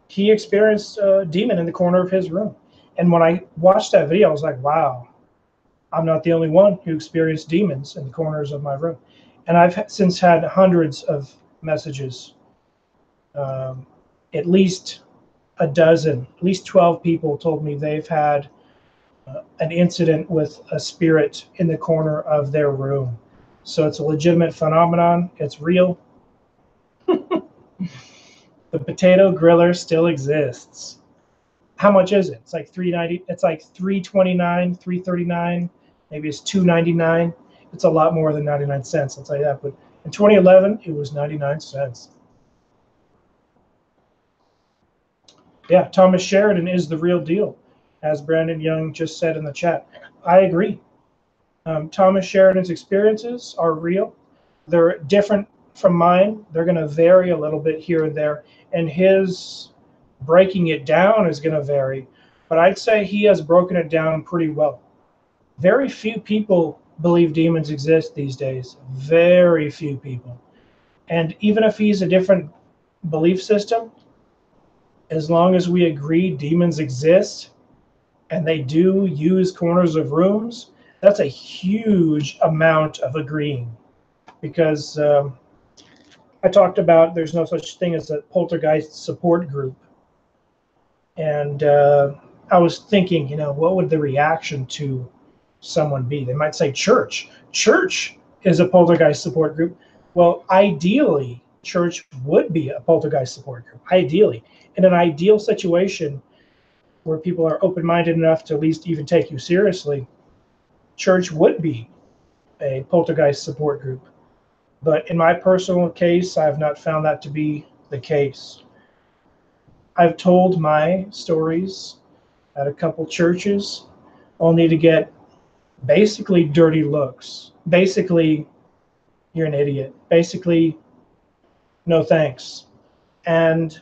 he experienced a demon in the corner of his room. And when I watched that video, I was like, wow, I'm not the only one who experienced demons in the corners of my room. And I've since had hundreds of messages. At least a dozen, at least 12 people told me they've had an incident with a spirit in the corner of their room. So it's a legitimate phenomenon. It's real. The potato griller still exists. How much is it? It's like $3.90. It's like $3.29, $3.39. Maybe it's $2.99. It's a lot more than 99 cents. I'll tell you that. But in 2011, it was 99 cents. Yeah, Thomas Sheridan is the real deal, as Brandon Young just said in the chat. I agree. Thomas Sheridan's experiences are real. They're different from mine. They're going to vary a little bit here and there, and his breaking it down is going to vary, but I'd say he has broken it down pretty well. Very few people believe demons exist these days. Very few people. And even if he's a different belief system, as long as we agree demons exist and they do use corners of rooms, that's a huge amount of agreeing. Because I talked about there's no such thing as a poltergeist support group. And I was thinking, what would the reaction to someone be? They might say church. Church is a poltergeist support group. Well, ideally, church would be a poltergeist support group. Ideally. In an ideal situation where people are open-minded enough to at least even take you seriously, church would be a poltergeist support group. But in my personal case, I have not found that to be the case. I've told my stories at a couple churches, only to get basically dirty looks. Basically, you're an idiot. Basically, no thanks. And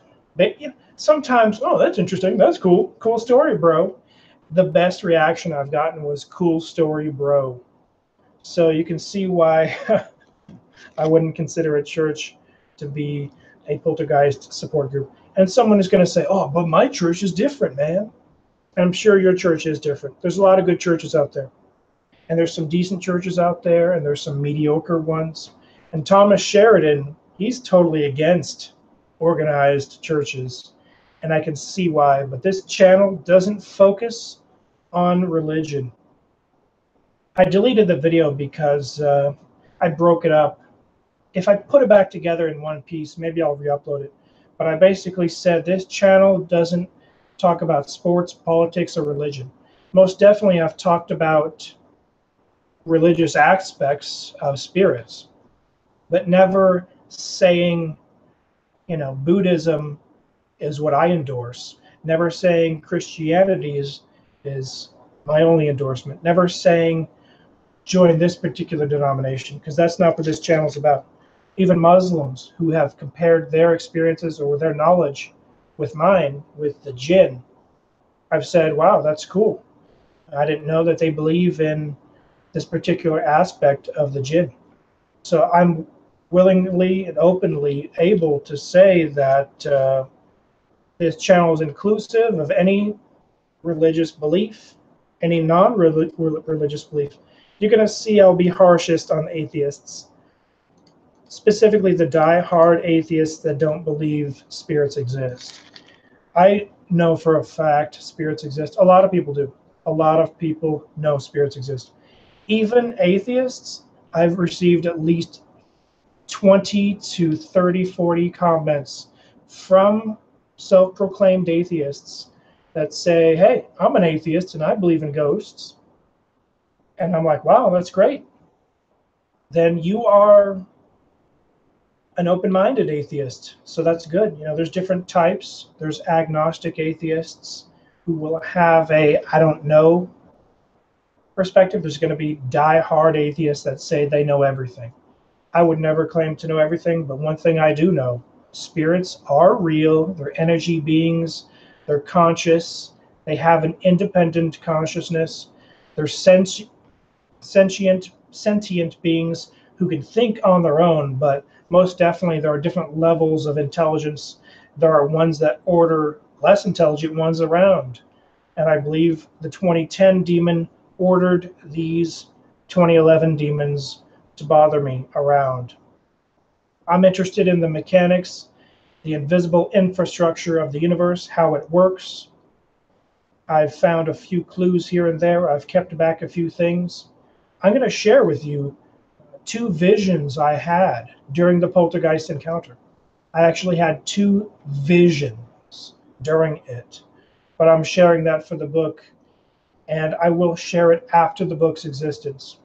sometimes, oh, that's interesting. That's cool. Cool story, bro. The best reaction I've gotten was cool story, bro. So you can see why I wouldn't consider a church to be a poltergeist support group. And someone is going to say, oh, but my church is different, man. And I'm sure your church is different. There's a lot of good churches out there. And there's some decent churches out there, and there's some mediocre ones. And Thomas Sheridan, he's totally against organized churches. And I can see why. But this channel doesn't focus on religion. I deleted the video because I broke it up. If I put it back together in one piece, maybe I'll re-upload it. But I basically said this channel doesn't talk about sports, politics, or religion. Most definitely I've talked about religious aspects of spirits, but never saying, Buddhism is what I endorse. Never saying Christianity is my only endorsement. Never saying join this particular denomination, because that's not what this channel's about. Even Muslims who have compared their experiences or their knowledge with mine, with the jinn, I've said, wow, that's cool. I didn't know that they believe in this particular aspect of the jinn. So I'm willingly and openly able to say that this channel is inclusive of any religious belief, any non-religious belief. You're going to see I'll be harshest on atheists. Specifically the die-hard atheists that don't believe spirits exist. I know for a fact spirits exist. A lot of people do. A lot of people know spirits exist. Even atheists, I've received at least 20 to 30, 40 comments from self-proclaimed atheists that say, hey, I'm an atheist and I believe in ghosts. And I'm like, wow, that's great. Then you are an open-minded atheist, so that's good. There's different types. There's agnostic atheists who will have a I don't know perspective. There's going to be die-hard atheists that say they know everything. I would never claim to know everything, but one thing I do know, spirits are real. They're energy beings. They're conscious. They have an independent consciousness. They're sentient beings who can think on their own, but most definitely there are different levels of intelligence. There are ones that order less intelligent ones around. And I believe the 2010 demon ordered these 2011 demons to bother me around. I'm interested in the mechanics, the invisible infrastructure of the universe, how it works. I've found a few clues here and there. I've kept back a few things. I'm going to share with you 2 visions I had during the poltergeist encounter. I actually had 2 visions during it, but I'm sharing that for the book, and I will share it after the book's existence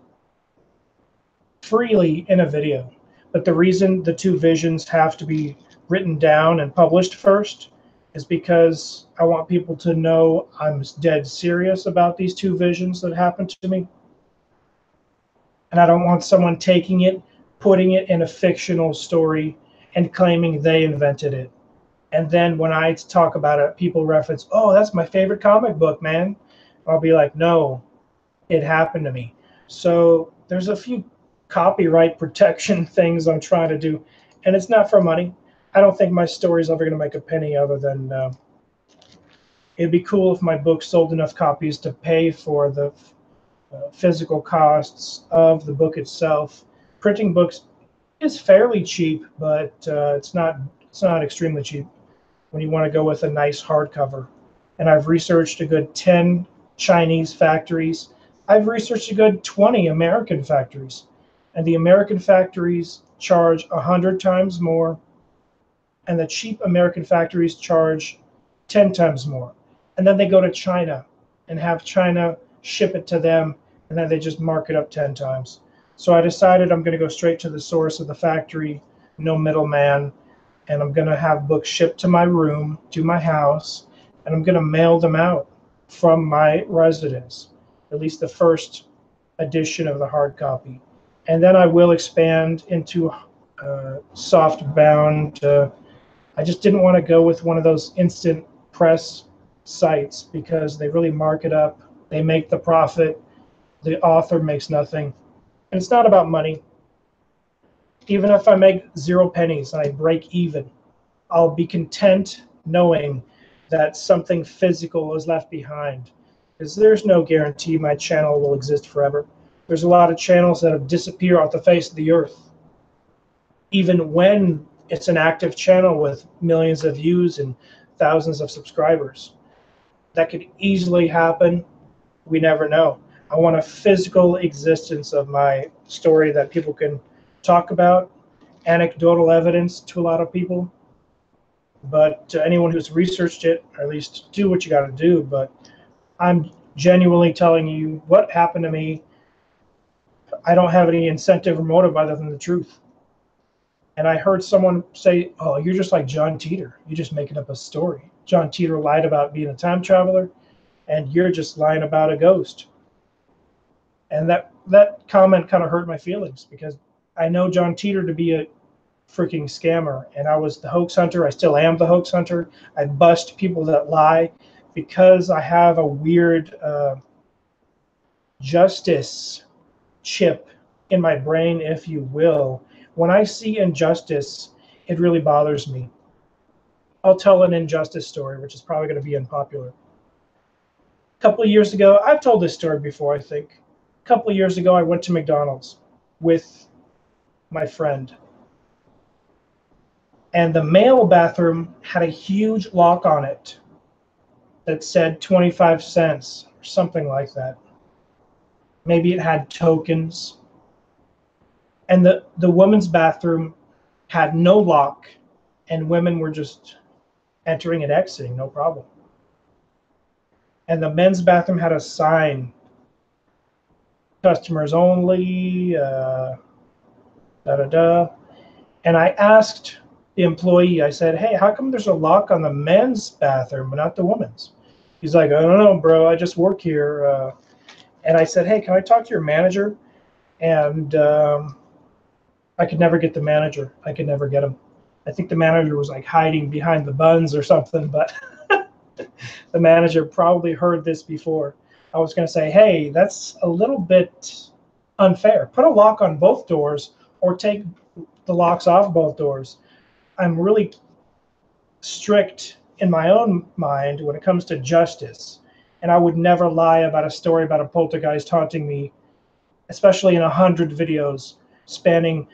freely in a video. But the reason the 2 visions have to be written down and published first is because I want people to know I'm dead serious about these 2 visions that happened to me. And I don't want someone taking it, putting it in a fictional story, and claiming they invented it. And then when I talk about it, people reference, oh, that's my favorite comic book, man. I'll be like, no, it happened to me. So there's a few copyright protection things I'm trying to do. And it's not for money. I don't think my story's ever going to make a penny other than it'd be cool if my book sold enough copies to pay for the physical costs of the book itself. Printing books is fairly cheap, but it's not extremely cheap when you want to go with a nice hardcover. And I've researched a good 10 Chinese factories. I've researched a good 20 American factories. And the American factories charge 100 times more, and the cheap American factories charge 10 times more. And then they go to China and have China ship it to them, and then they just mark it up 10 times. So I decided I'm going to go straight to the source of the factory, no middleman, and I'm going to have books shipped to my room, to my house, and I'm going to mail them out from my residence, at least the first edition of the hard copy. And then I will expand into soft bound. I just didn't want to go with one of those instant press sites because they really mark it up. They make the profit. The author makes nothing. And it's not about money. Even if I make 0 pennies and I break even, I'll be content knowing that something physical is left behind. Because there's no guarantee my channel will exist forever. There's a lot of channels that have disappeared off the face of the earth. Even when it's an active channel with millions of views and thousands of subscribers. That could easily happen. We never know. I want a physical existence of my story that people can talk about, anecdotal evidence to a lot of people. But anyone who's researched it, or at least do what you got to do. But I'm genuinely telling you what happened to me. I don't have any incentive or motive other than the truth. And I heard someone say, oh, you're just like John Teeter. You're just making up a story. John Teeter lied about being a time traveler, and you're just lying about a ghost. And that comment kind of hurt my feelings because I know John Teeter to be a freaking scammer. And I was the hoax hunter. I still am the hoax hunter. I bust people that lie because I have a weird justice chip in my brain, if you will. When I see injustice, it really bothers me. I'll tell an injustice story, which is probably going to be unpopular. A couple of years ago, I've told this story before, I think. A couple of years ago, I went to McDonald's with my friend. And the male bathroom had a huge lock on it that said 25 cents or something like that. Maybe it had tokens. And the women's bathroom had no lock, and women were just entering and exiting, no problem. And the men's bathroom had a sign, customers only, And I asked the employee, I said, hey, how come there's a lock on the men's bathroom but not the women's? He's like, I don't know, bro, I just work here. And I said, hey, can I talk to your manager? And I could never get the manager. I could never get him. I think the manager was like hiding behind the buns or something, but the manager probably heard this before. I was going to say, hey, that's a little bit unfair. Put a lock on both doors or take the locks off both doors. I'm really strict in my own mind when it comes to justice. And I would never lie about a story about a poltergeist haunting me, especially in 100 videos spanning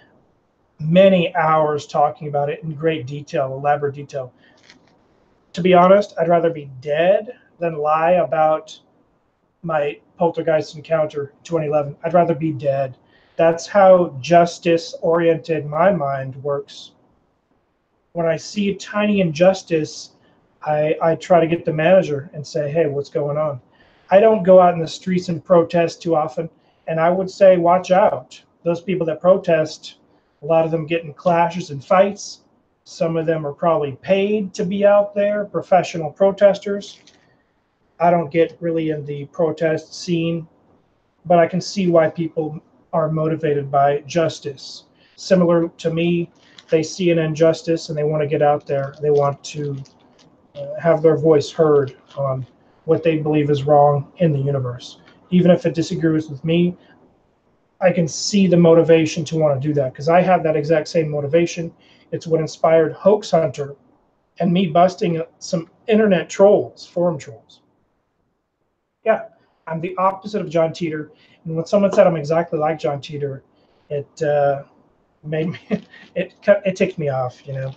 many hours talking about it in great detail, elaborate detail. To be honest, I'd rather be dead than lie about my poltergeist encounter in 2011. I'd rather be dead. That's how justice-oriented my mind works. When I see a tiny injustice, I try to get the manager and say, hey, what's going on? I don't go out in the streets and protest too often, and I would say, watch out. Those people that protest, a lot of them get in clashes and fights. Some of them are probably paid to be out there, professional protesters. I don't get really in the protest scene, but I can see why people are motivated by justice. Similar to me, they see an injustice and they want to get out there. They want to have their voice heard on what they believe is wrong in the universe. Even if it disagrees with me, I can see the motivation to want to do that, because I have that exact same motivation. It's what inspired Hoax Hunter and me busting some internet trolls, forum trolls. Yeah, I'm the opposite of John Teeter. And when someone said I'm exactly like John Teeter, it made me, it ticked me off, you know.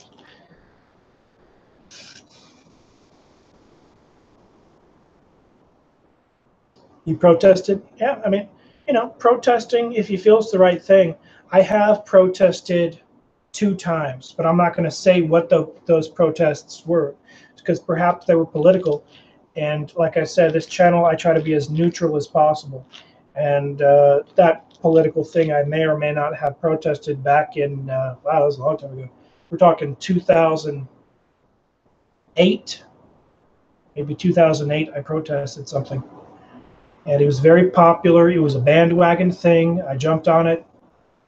You protested? Yeah, I mean, you know, protesting, if you feel it's the right thing. I have protested 2 times, but I'm not going to say what those protests were, because perhaps they were political. And like I said, this channel, I try to be as neutral as possible. And that political thing I may or may not have protested back in, wow, that was a long time ago. We're talking 2008, maybe 2008, I protested something. And it was very popular. It was a bandwagon thing. I jumped on it.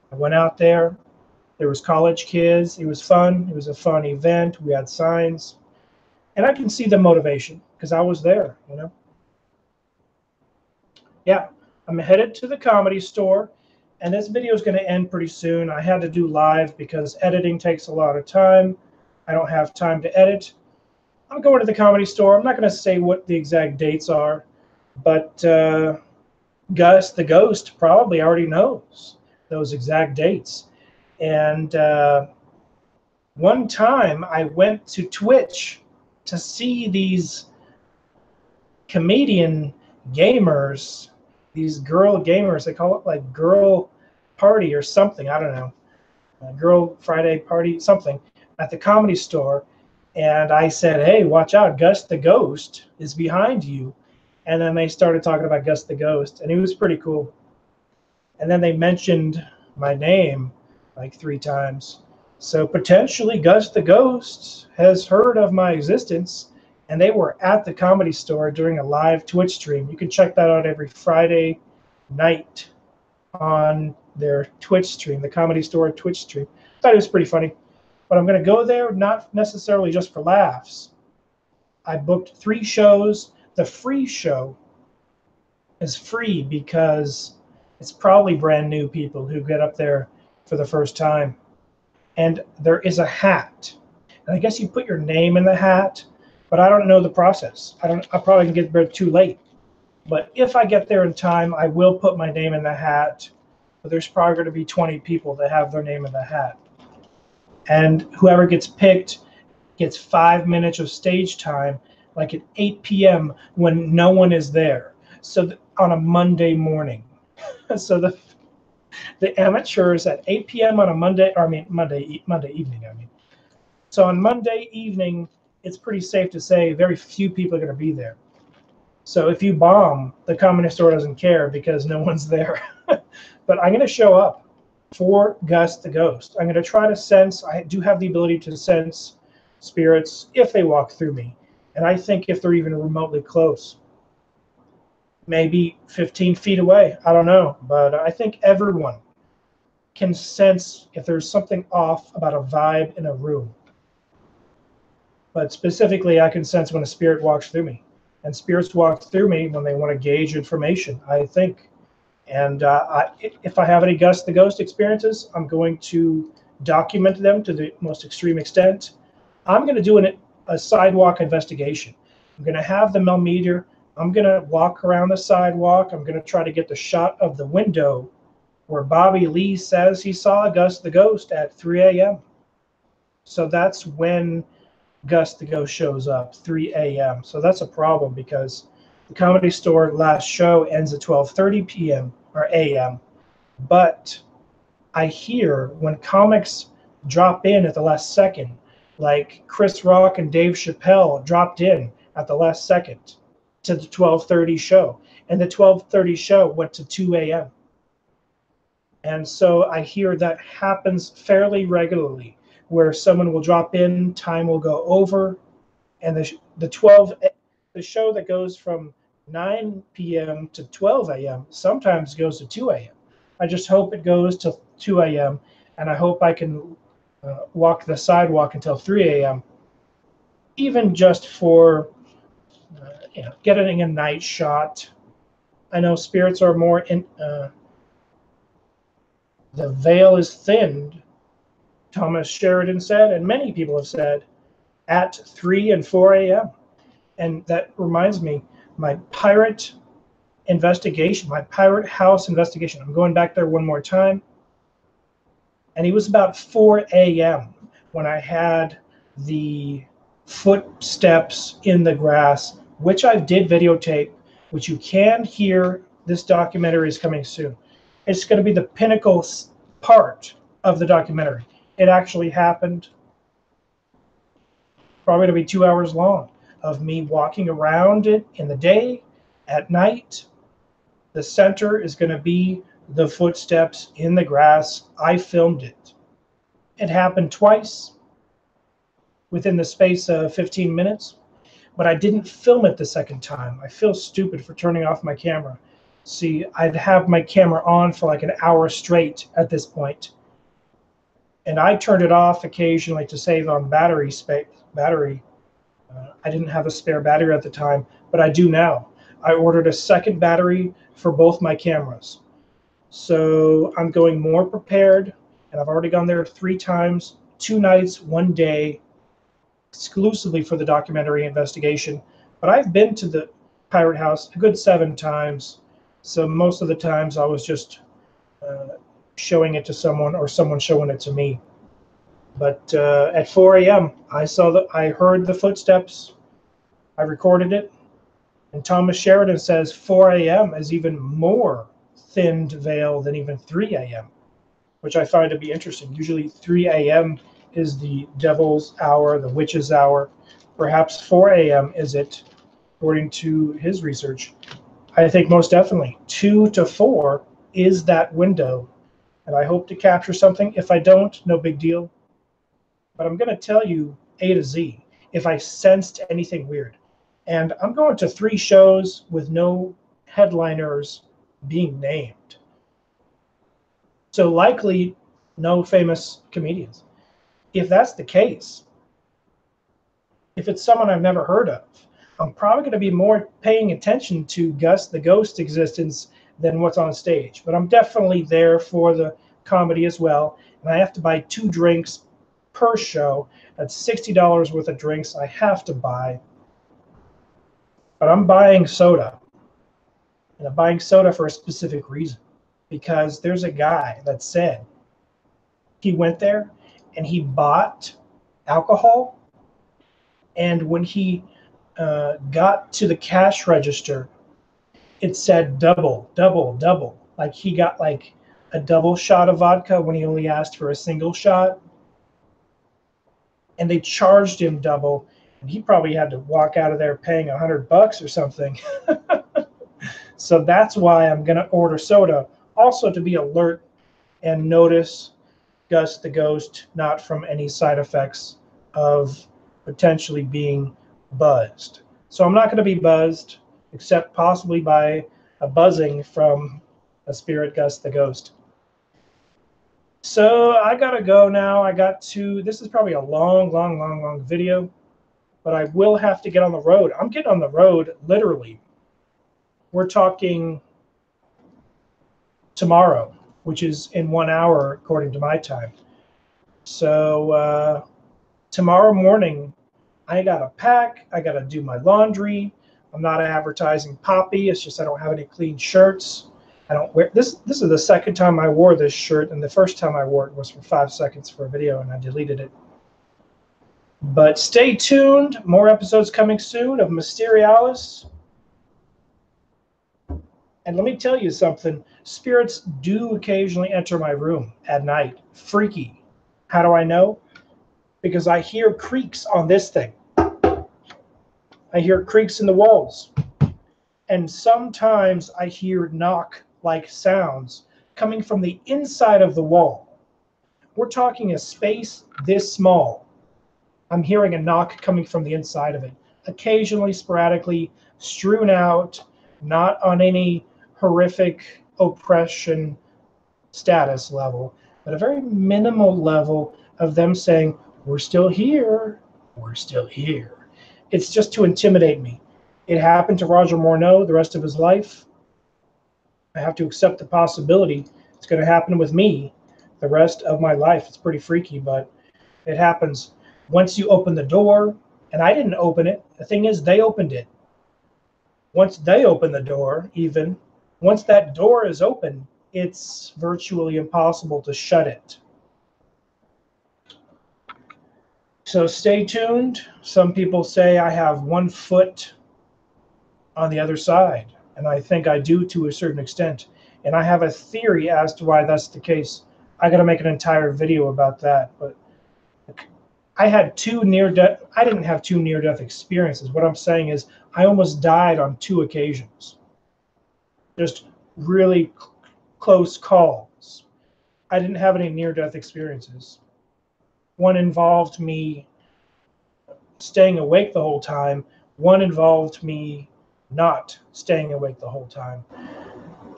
I went out there. There was college kids. It was fun. It was a fun event. We had signs. And I can see the motivation because I was there, you know. Yeah, I'm headed to the Comedy Store. And this video is going to end pretty soon. I had to do live because editing takes a lot of time. I don't have time to edit. I'm going to the Comedy Store. I'm not going to say what the exact dates are. But Gus the Ghost probably already knows those exact dates. And one time I went to Twitch to see these comedian gamers, these girl gamers. They call it like girl party or something. I don't know. Girl Friday party, something, at the Comedy Store. And I said, hey, watch out. Gus the Ghost is behind you. And then they started talking about Gus the Ghost, and it was pretty cool. And then they mentioned my name like 3 times. So potentially Gus the Ghost has heard of my existence, and they were at the Comedy Store during a live Twitch stream. You can check that out every Friday night on their Twitch stream, the Comedy Store Twitch stream. I thought it was pretty funny. But I'm going to go there not necessarily just for laughs. I booked 3 shows. The free show is free because it's probably brand new people who get up there for the first time. And there is a hat. And I guess you put your name in the hat, but I don't know the process. I probably can get there too late. But if I get there in time, I will put my name in the hat. But there's probably going to be 20 people that have their name in the hat. And whoever gets picked gets 5 minutes of stage time, like at 8 p.m. when no one is there. So on a Monday morning. So the amateurs at 8 p.m. on a Monday, or I mean Monday evening, I mean. So on Monday evening, it's pretty safe to say very few people are going to be there. So if you bomb, the Comedy Store doesn't care because no one's there. But I'm going to show up for Gus the Ghost. I'm going to try to sense, I do have the ability to sense spirits if they walk through me. And I think if they're even remotely close, maybe 15 feet away, I don't know. But I think everyone can sense if there's something off about a vibe in a room. But specifically, I can sense when a spirit walks through me. And spirits walk through me when they want to gauge information, I think. And if I have any Gus the Ghost experiences, I'm going to document them to the most extreme extent. I'm going to do a sidewalk investigation. I'm going to have the millimeter. I'm going to walk around the sidewalk. I'm going to try to get the shot of the window where Bobby Lee says he saw Gus the Ghost at 3 a.m. So that's when Gus the Ghost shows up, 3 a.m. So that's a problem because the Comedy Store last show ends at 12:30 p.m. or a.m. But I hear when comics drop in at the last second, like Chris Rock and Dave Chappelle dropped in at the last second to the 12:30 show, and the 12:30 show went to 2 a.m. And so I hear that happens fairly regularly, where someone will drop in, time will go over, and the show that goes from 9 p.m. to 12 a.m. sometimes goes to 2 a.m. I just hope it goes to 2 a.m. and I hope I can walk the sidewalk until 3 a.m. even just for getting a night shot. I know spirits are more in. The veil is thinned, Thomas Sheridan said, and many people have said, at 3 and 4 a.m. And that reminds me, my pirate investigation, my pirate house investigation, I'm going back there one more time. And it was about 4 a.m. when I had the footsteps in the grass, which I did videotape, which you can hear. This documentary is coming soon. It's going to be the pinnacle part of the documentary. It actually happened. Probably going to be 2 hours long of me walking around it in the day, at night. The center is going to be the footsteps in the grass. I filmed it. It happened twice within the space of 15 minutes, but I didn't film it the second time. I feel stupid for turning off my camera. See, I'd have my camera on for like an hour straight at this point. And I turned it off occasionally to save on battery space. I didn't have a spare battery at the time, but I do now. I ordered a second battery for both my cameras. So I'm going more prepared, and I've already gone there 3 times, 2 nights, 1 day, exclusively for the documentary investigation. But I've been to the Pirate House a good 7 times. So most of the times I was just showing it to someone or someone showing it to me. But at 4 a.m., I heard the footsteps. I recorded it. And Thomas Sheridan says 4 a.m. is even more thinned veil than even 3 a.m., which I find to be interesting. Usually 3 a.m. is the devil's hour, the witch's hour. Perhaps 4 a.m. is it, according to his research. I think most definitely 2 to 4 is that window, and I hope to capture something. If I don't, no big deal. But I'm going to tell you A to Z if I sensed anything weird. And I'm going to 3 shows with no headliners being named. So likely no famous comedians. If that's the case, if it's someone I've never heard of, I'm probably going to be more paying attention to Gus the Ghost existence than what's on stage. But I'm definitely there for the comedy as well. And I have to buy 2 drinks per show. That's $60 worth of drinks I have to buy. But I'm buying soda. And I'm buying soda for a specific reason. Because there's a guy that said he went there and he bought alcohol. And when he got to the cash register, it said double, double, double. Like he got like a double shot of vodka when he only asked for a single shot. And they charged him double. And he probably had to walk out of there paying $100 or something. So that's why I'm going to order soda. Also to be alert and notice Gus the Ghost, not from any side effects of potentially being buzzed. So I'm not going to be buzzed, except possibly by a buzzing from a spirit Gus the Ghost. So I got to go now. This is probably a long video, but I will have to get on the road. I'm getting on the road, literally. We're talking tomorrow, which is in 1 hour, according to my time. So tomorrow morning, I got to pack. I got to do my laundry. I'm not advertising Poppy. It's just I don't have any clean shirts. I don't wear this. This is the second time I wore this shirt, and the first time I wore it was for 5 seconds for a video, and I deleted it. But stay tuned. More episodes coming soon of Mysterialis. And let me tell you something. Spirits do occasionally enter my room at night. Freaky. How do I know? Because I hear creaks on this thing. I hear creaks in the walls. And sometimes I hear knock-like sounds coming from the inside of the wall. We're talking a space this small. I'm hearing a knock coming from the inside of it. Occasionally, sporadically, strewn out, not on any horrific oppression status level, but a very minimal level of them saying, we're still here, we're still here. It's just to intimidate me. It happened to Roger Morneau the rest of his life. I have to accept the possibility it's going to happen with me the rest of my life. It's pretty freaky, but it happens. Once you open the door, and I didn't open it, the thing is they opened it. Once they open the door, even, once that door is open, it's virtually impossible to shut it. So stay tuned. Some people say I have 1 foot on the other side, and I think I do to a certain extent. And I have a theory as to why that's the case. I got to make an entire video about that. But I had 2 near-death. I didn't have 2 near-death experiences. What I'm saying is I almost died on 2 occasions. Just really close calls. I didn't have any near-death experiences. One involved me staying awake the whole time. One involved me not staying awake the whole time.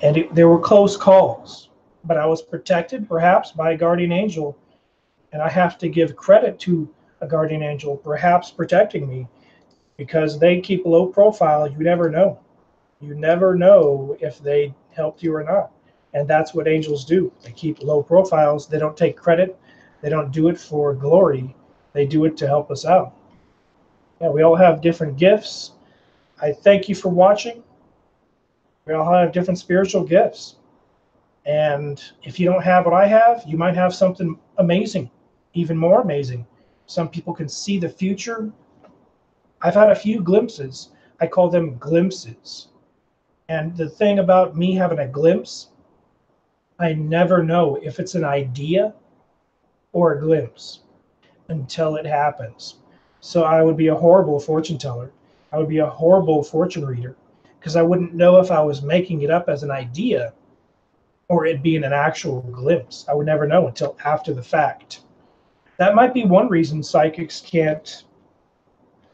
And there were close calls. But I was protected, perhaps, by a guardian angel. And I have to give credit to a guardian angel, perhaps protecting me, because they keep a low profile. You never know. You never know if they helped you or not. And that's what angels do. They keep low profiles. They don't take credit. They don't do it for glory. They do it to help us out. Yeah, we all have different gifts. I thank you for watching. We all have different spiritual gifts. And if you don't have what I have, you might have something amazing, even more amazing. Some people can see the future. I've had a few glimpses. I call them glimpses. And the thing about me having a glimpse, I never know if it's an idea or a glimpse until it happens. So I would be a horrible fortune teller. I would be a horrible fortune reader, because I wouldn't know if I was making it up as an idea or it being an actual glimpse. I would never know until after the fact. That might be one reason psychics can't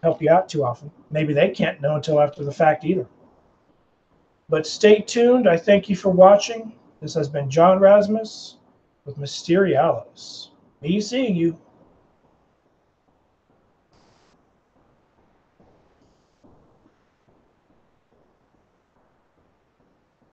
help you out too often. Maybe they can't know until after the fact either. But stay tuned. I thank you for watching. This has been John Razimus with Mysterialis. Me seeing you.